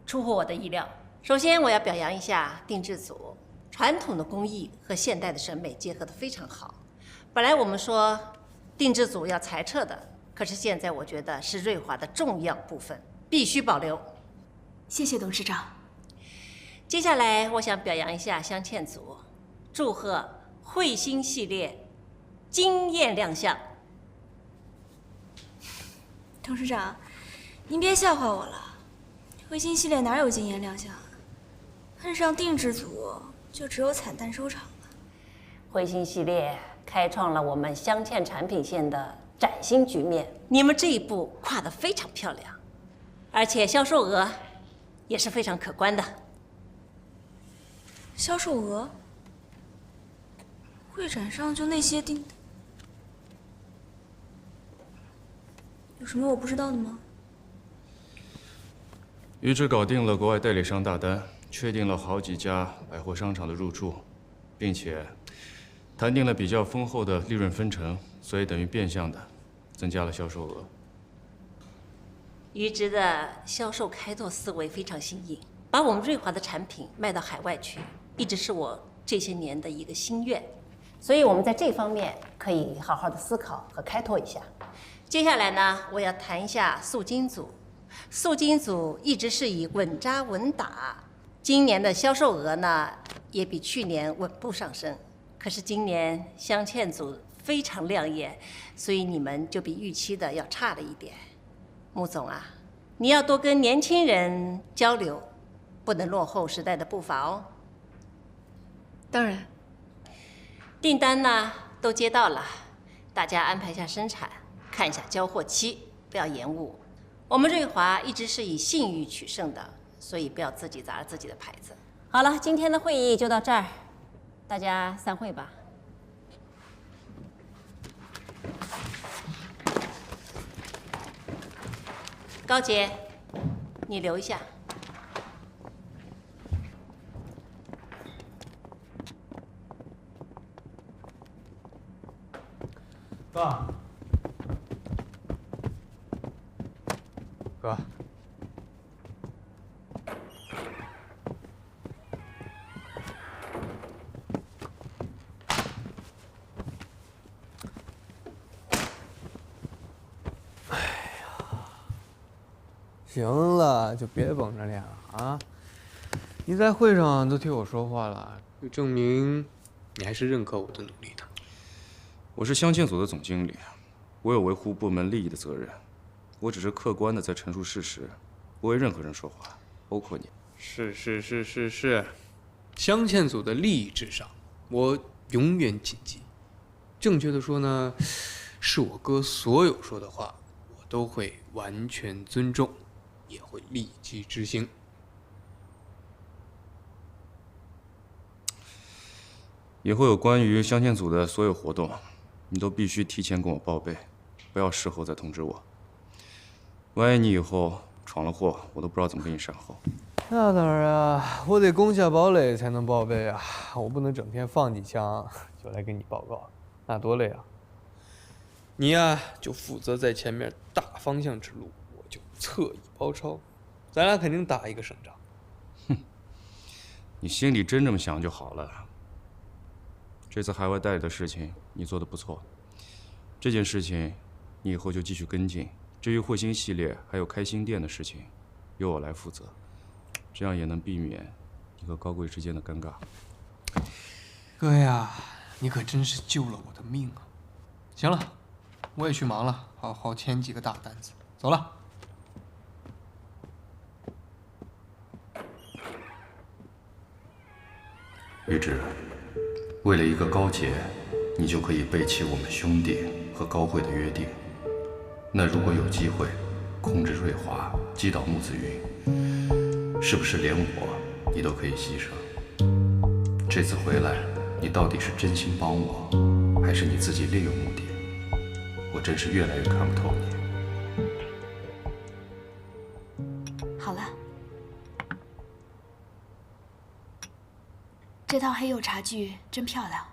出乎我的意料。首先，我要表扬一下定制组，传统的工艺和现代的审美结合得非常好。本来我们说定制组要裁撤的，可是现在我觉得是瑞华的重要部分，必须保留。谢谢董事长。接下来，我想表扬一下镶嵌组，祝贺彗星系列惊艳亮相。董事长，您别笑话我了，彗星系列哪有惊艳亮相？碰上定制组就只有惨淡收场了。彗星系列开创了我们镶嵌产品线的崭新局面，你们这一步跨得非常漂亮，而且销售额也是非常可观的。销售额？会展上就那些订单，有什么我不知道的吗？于植搞定了国外代理商大单，确定了好几家百货商场的入驻，并且谈定了比较丰厚的利润分成，所以等于变相的增加了销售额。于植的销售开拓思维非常新颖，把我们瑞华的产品卖到海外去，一直是我这些年的一个心愿。所以我们在这方面可以好好的思考和开拓一下。接下来呢，我要谈一下素金组。素金组一直是以稳扎稳打，今年的销售额呢也比去年稳步上升。可是今年镶嵌组非常亮眼，所以你们就比预期的要差了一点。穆总啊，你要多跟年轻人交流，不能落后时代的步伐哦。当然。订单呢都接到了，大家安排一下生产，看一下交货期，不要延误。我们瑞华一直是以信誉取胜的，所以不要自己砸了自己的牌子。好了，今天的会议就到这儿，大家散会吧。高姐，你留一下。爸，哥，哎呀，行了，就别绷着脸了啊！你在会上都替我说话了，就证明你还是认可我的努力的。我是镶嵌组的总经理，我有维护部门利益的责任。我只是客观的在陈述事实，不为任何人说话，包括你。是，镶嵌组的利益至上，我永远谨记。正确的说呢，是我哥所有说的话，我都会完全尊重，也会立即执行。以后有关于镶嵌组的所有活动，你都必须提前跟我报备，不要事后再通知我。万一你以后闯了祸，我都不知道怎么给你善后。那当然啊，我得攻下堡垒才能报备啊，我不能整天放几枪就来给你报告，那多累啊！你呀，就负责在前面大方向指路，我就侧翼包抄，咱俩肯定打一个胜仗。哼，你心里真这么想就好了。这次海外代理的事情你做得不错，这件事情你以后就继续跟进。至于彗星系列还有开新店的事情，由我来负责，这样也能避免你和高贵之间的尴尬。哥呀，你可真是救了我的命啊！行了，我也去忙了，好好签几个大单子，走了。玉芝，为了一个高洁，你就可以背弃我们兄弟和高慧的约定。那如果有机会控制瑞华，击倒穆子云，是不是连我你都可以牺牲？这次回来，你到底是真心帮我，还是你自己另有目的？我真是越来越看不透你。好了，这套黑釉茶具真漂亮。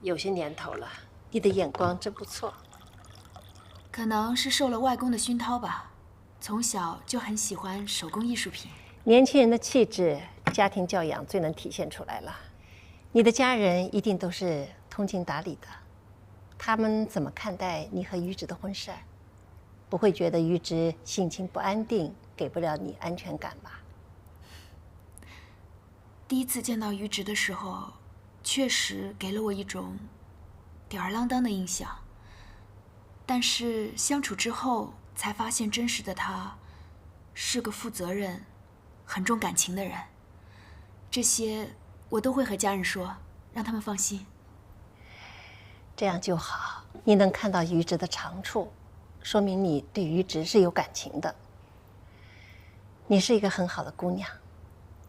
有些年头了，你的眼光真不错。可能是受了外公的熏陶吧，从小就很喜欢手工艺术品。年轻人的气质，家庭教养最能体现出来了。你的家人一定都是通情达理的，他们怎么看待你和于植的婚事？不会觉得于植性情不安定，给不了你安全感吧？第一次见到于植的时候，确实给了我一种吊儿郎当的印象。但是相处之后，才发现真实的他是个负责任、很重感情的人。这些我都会和家人说，让他们放心。这样就好，你能看到于植的长处，说明你对于植是有感情的。你是一个很好的姑娘，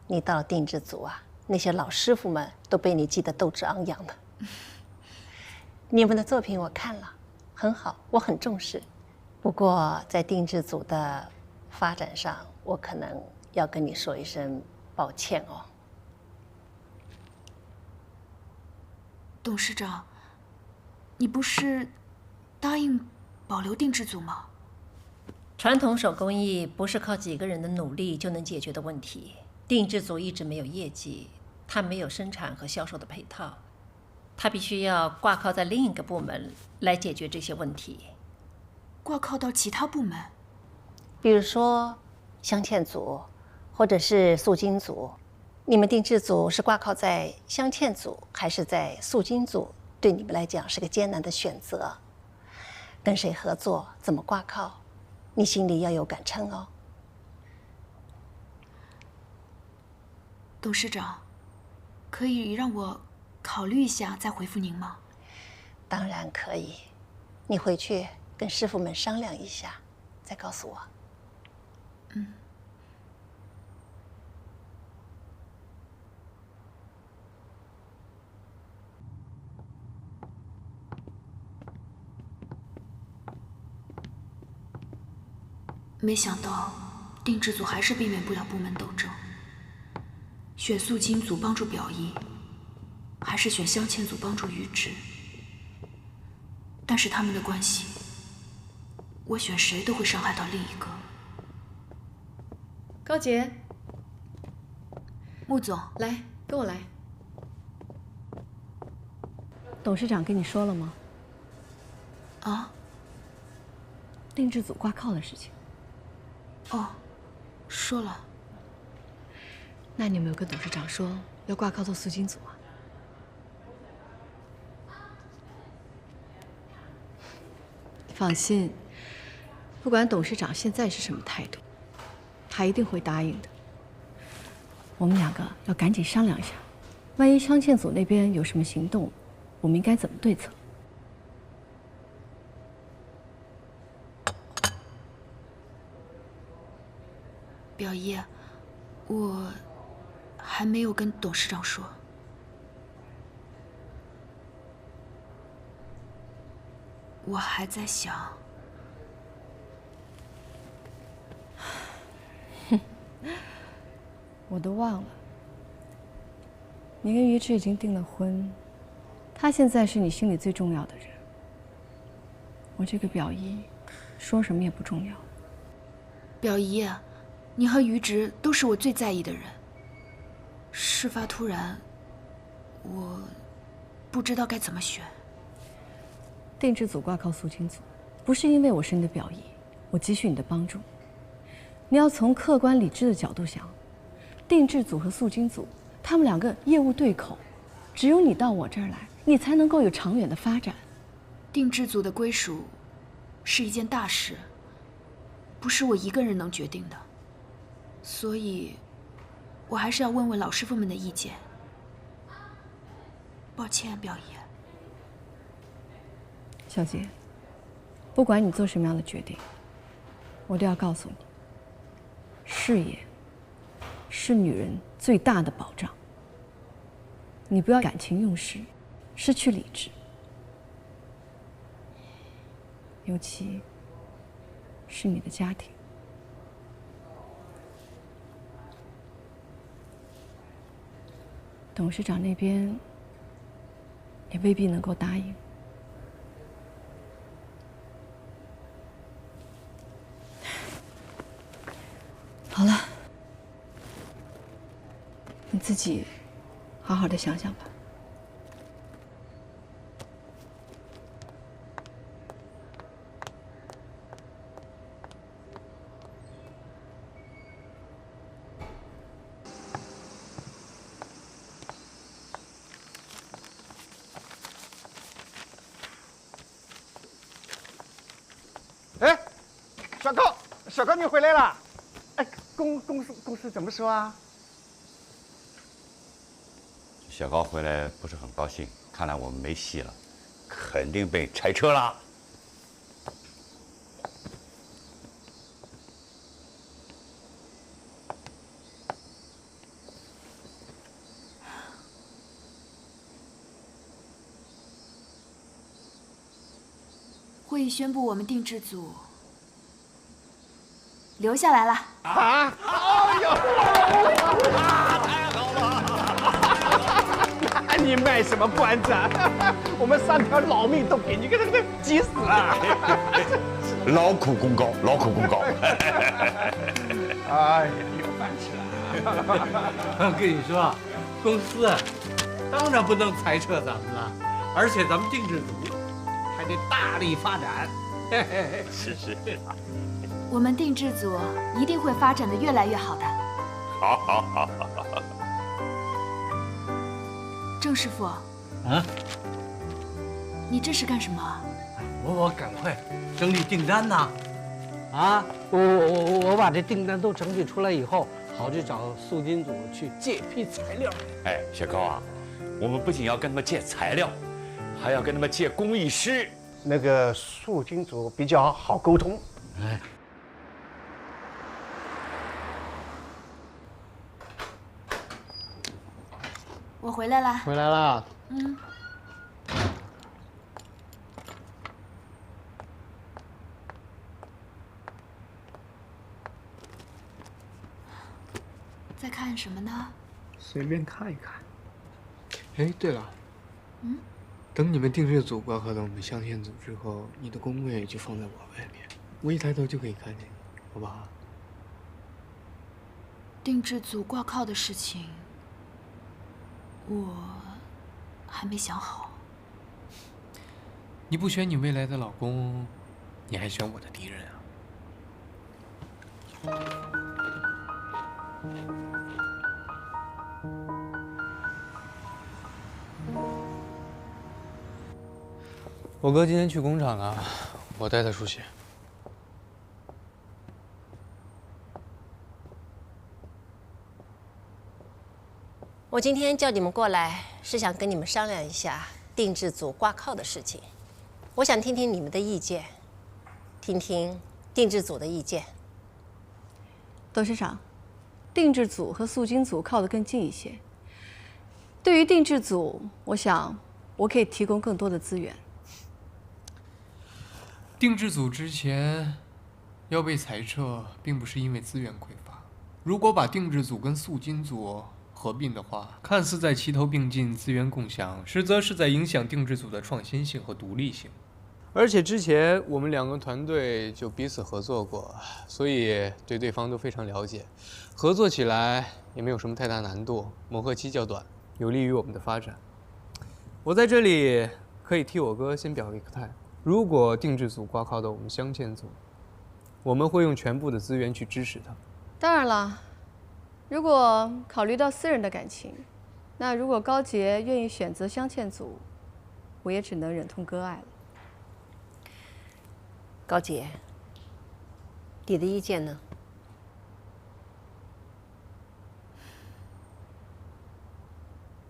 你到了定制组啊，那些老师傅们都被你记得斗志昂扬的。你们的作品我看了。很好，我很重视。不过在定制组的发展上，我可能要跟你说一声抱歉哦。董事长，你不是答应保留定制组吗？传统手工艺不是靠几个人的努力就能解决的问题。定制组一直没有业绩，它没有生产和销售的配套，它必须要挂靠在另一个部门来解决这些问题。挂靠到其他部门，比如说镶嵌组，或者是塑金组。你们定制组是挂靠在镶嵌组，还是在塑金组？对你们来讲是个艰难的选择。跟谁合作，怎么挂靠，你心里要有杆秤哦。董事长，可以让我考虑一下再回复您吗？当然可以，你回去跟师傅们商量一下，再告诉我。嗯。没想到定制组还是避免不了部门斗争。选塑金组帮助表姨，还是选镶嵌组帮助于植？但是他们的关系，我选谁都会伤害到另一个。高洁，穆总，来，跟我来。董事长跟你说了吗？啊？定制组挂靠的事情。哦，说了。那你有没有跟董事长说要挂靠做塑金组啊？放心，不管董事长现在是什么态度，他一定会答应的。我们两个要赶紧商量一下，万一镶嵌组那边有什么行动，我们应该怎么对策？表姨，我还没有跟董事长说。我还在想。我都忘了，你跟于志已经订了婚，他现在是你心里最重要的人。我这个表姨，说什么也不重要。表姨，你和于植都是我最在意的人。事发突然，我不知道该怎么选。定制组挂靠塑金组，不是因为我是你的表姨，我急需你的帮助。你要从客观理智的角度想，定制组和塑金组，他们两个业务对口，只有你到我这儿来，你才能够有长远的发展。定制组的归属是一件大事，不是我一个人能决定的，所以，我还是要问问老师傅们的意见。抱歉，表姨。小杰，不管你做什么样的决定，我都要告诉你，事业是女人最大的保障。你不要感情用事，失去理智，尤其是你的家庭。董事长那边也未必能够答应。好了，你自己好好的想想吧。哎，小高，你回来了。哎，公司怎么说啊？小高回来不是很高兴，看来我们没戏了，肯定被拆车了。会议宣布，我们定制组留下来了。啊！哎呦！太好了！你卖什么关子啊？我们3条老命都给你给他急死了。劳苦功高，劳苦功高。哎呀，有饭吃了。我跟你说，公司当然不能裁撤咱们了，而且咱们定制组还得大力发展。是。我们定制组一定会发展的越来越好的。好。郑师傅，啊，你这是干什么？我赶快整理订单呐！啊，我把这订单都整理出来以后，好去找塑金组去借批材料。哎，小高啊，我们不仅要跟他们借材料，还要跟他们借工艺师。那个塑金组比较好沟通。哎。我回来啦。回来啦。在看什么呢？随便看一看。哎，对了，等你们定制组挂靠到我们镶嵌组之后，你的工位就放在我外面，我一抬头就可以看见你，好不好？定制组挂靠的事情，我还没想好。你不选你未来的老公，你还选我的敌人啊？我哥今天去工厂了，我带他出去。我今天叫你们过来，是想跟你们商量一下定制组挂靠的事情。我想听听你们的意见，听听定制组的意见。董事长，定制组和塑金组靠得更近一些。对于定制组，我想我可以提供更多的资源。定制组之前要被裁撤，并不是因为资源匮乏。如果把定制组跟塑金组合并的话，看似在齐头并进、资源共享，实则是在影响定制组的创新性和独立性。而且之前我们2个团队就彼此合作过，所以对对方都非常了解，合作起来也没有什么太大难度，磨合期较短，有利于我们的发展。我在这里可以替我哥先表一个态，如果定制组挂靠到我们镶嵌组，我们会用全部的资源去支持他。当然了，如果考虑到私人的感情，那如果高洁愿意选择镶嵌组，我也只能忍痛割爱了。高洁，你的意见呢？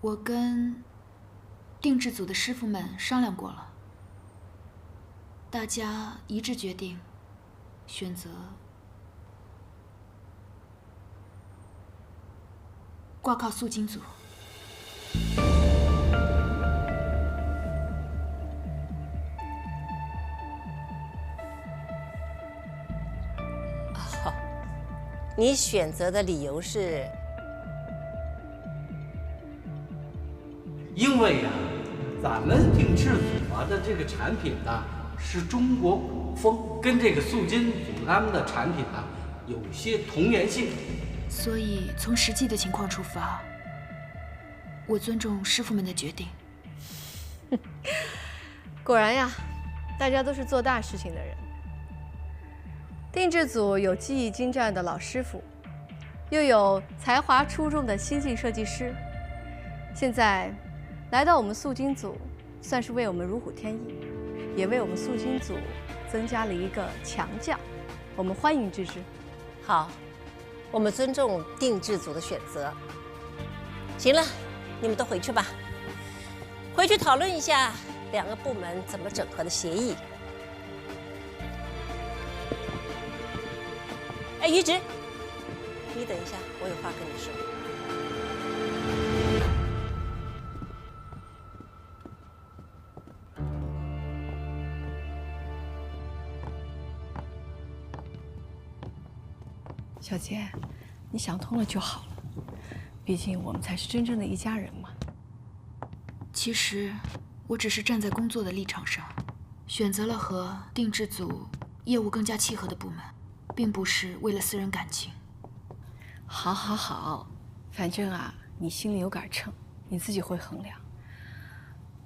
我跟定制组的师傅们商量过了，大家一致决定选择挂靠塑金组。好，你选择的理由是？因为呀，咱们定制组的这个产品呢是中国古风，跟这个塑金组他们的产品呢有些同源性。所以从实际的情况出发，我尊重师傅们的决定。果然呀，大家都是做大事情的人。定制组有技艺精湛的老师傅，又有才华出众的新晋设计师，现在来到我们塑金组，算是为我们如虎添翼，也为我们塑金组增加了一个强将。我们欢迎支持。好，我们尊重定制组的选择。行了，你们都回去吧，回去讨论一下2个部门怎么整合的协议。哎，于直，你等一下，我有话跟你说。小杰，你想通了就好了，毕竟我们才是真正的一家人嘛。其实，我只是站在工作的立场上，选择了和定制组业务更加契合的部门，并不是为了私人感情。好，好，好，反正啊，你心里有杆秤，你自己会衡量。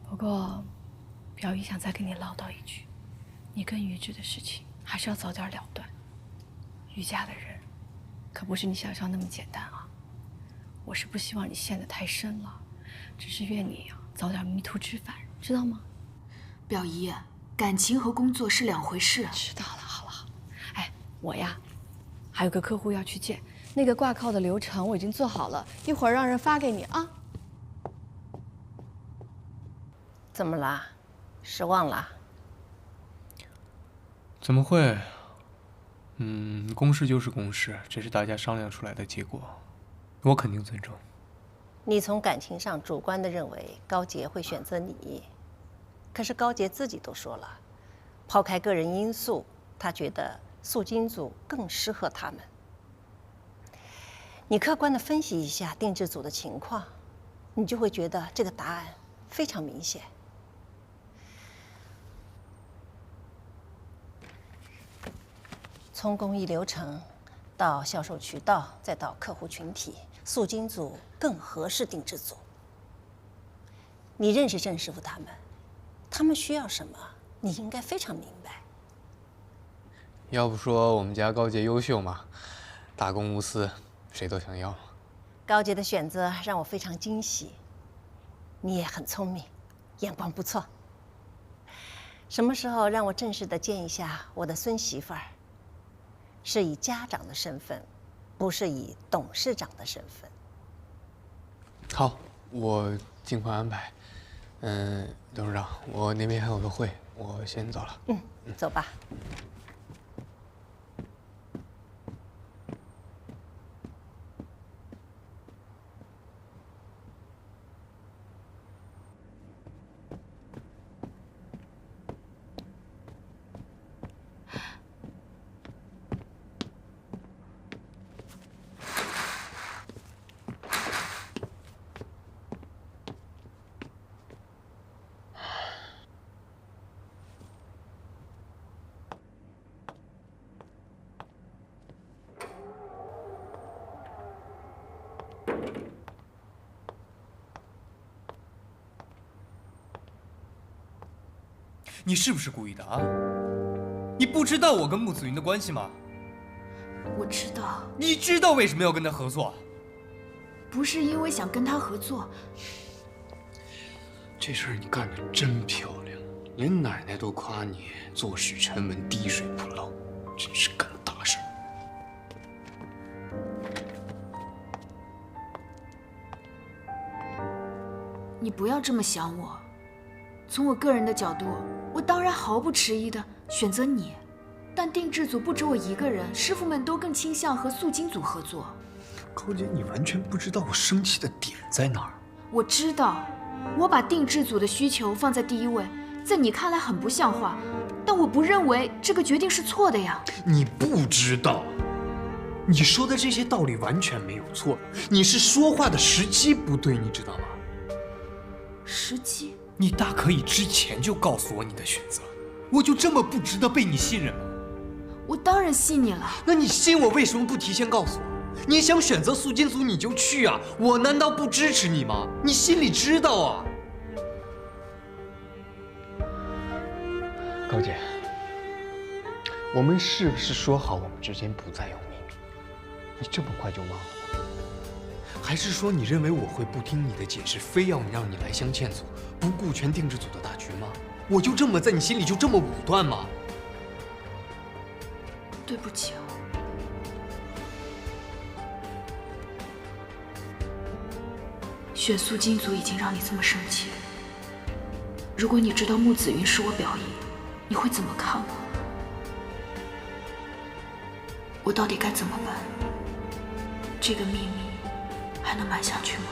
不过，表姨想再跟你唠叨一句，你跟于志的事情还是要早点了断。于家的人，可不是你想象那么简单啊。我是不希望你陷得太深了，只是愿你呀早点迷途知返，知道吗？表姨，感情和工作是两回事。知道了，好了好了。哎，我呀，还有个客户要去见，那个挂靠的流程我已经做好了，一会儿让人发给你啊。怎么啦？失望啦？怎么会？公事就是公事，这是大家商量出来的结果，我肯定尊重。你从感情上主观地认为高洁会选择你，可是高洁自己都说了，抛开个人因素，他觉得素金组更适合他们。你客观地分析一下定制组的情况，你就会觉得这个答案非常明显。从工艺流程到销售渠道，再到客户群体，素金组更合适定制组。你认识郑师傅他们需要什么，你应该非常明白。要不说我们家高洁优秀嘛，大公无私，谁都想要。高洁的选择让我非常惊喜，你也很聪明，眼光不错。什么时候让我正式的见一下我的孙媳妇儿？是以家长的身份，不是以董事长的身份。好，我尽快安排。董事长，我那边还有个会，我先走了。走吧。你是不是故意的啊？你不知道我跟穆子云的关系吗？我知道。你知道为什么要跟他合作？不是因为想跟他合作。这事儿你干得真漂亮，连奶奶都夸你做事沉稳滴水不漏，真是干大事。你不要这么想我。从我个人的角度，我当然毫不迟疑地选择你，但定制组不止我一个人，师傅们都更倾向和素金组合作。高洁，你完全不知道我生气的点在哪儿。我知道，我把定制组的需求放在第一位，在你看来很不像话，但我不认为这个决定是错的呀。你不知道，你说的这些道理完全没有错，你是说话的时机不对，你知道吗？时机？你大可以之前就告诉我你的选择，我就这么不值得被你信任吗？我当然信你了。那你信我为什么不提前告诉我？你想选择素金组你就去啊，我难道不支持你吗？你心里知道啊。高姐，我们是不是说好我们之间不再有秘密？你这么快就忘了吗？还是说你认为我会不听你的解释，非要让你来相欠组，不顾全定制组的大局吗？我就这么在你心里就这么武断吗？对不起啊。选素金组已经让你这么生气，如果你知道穆子云是我表姨，你会怎么看我？我到底该怎么办？这个秘密还能瞒下去吗？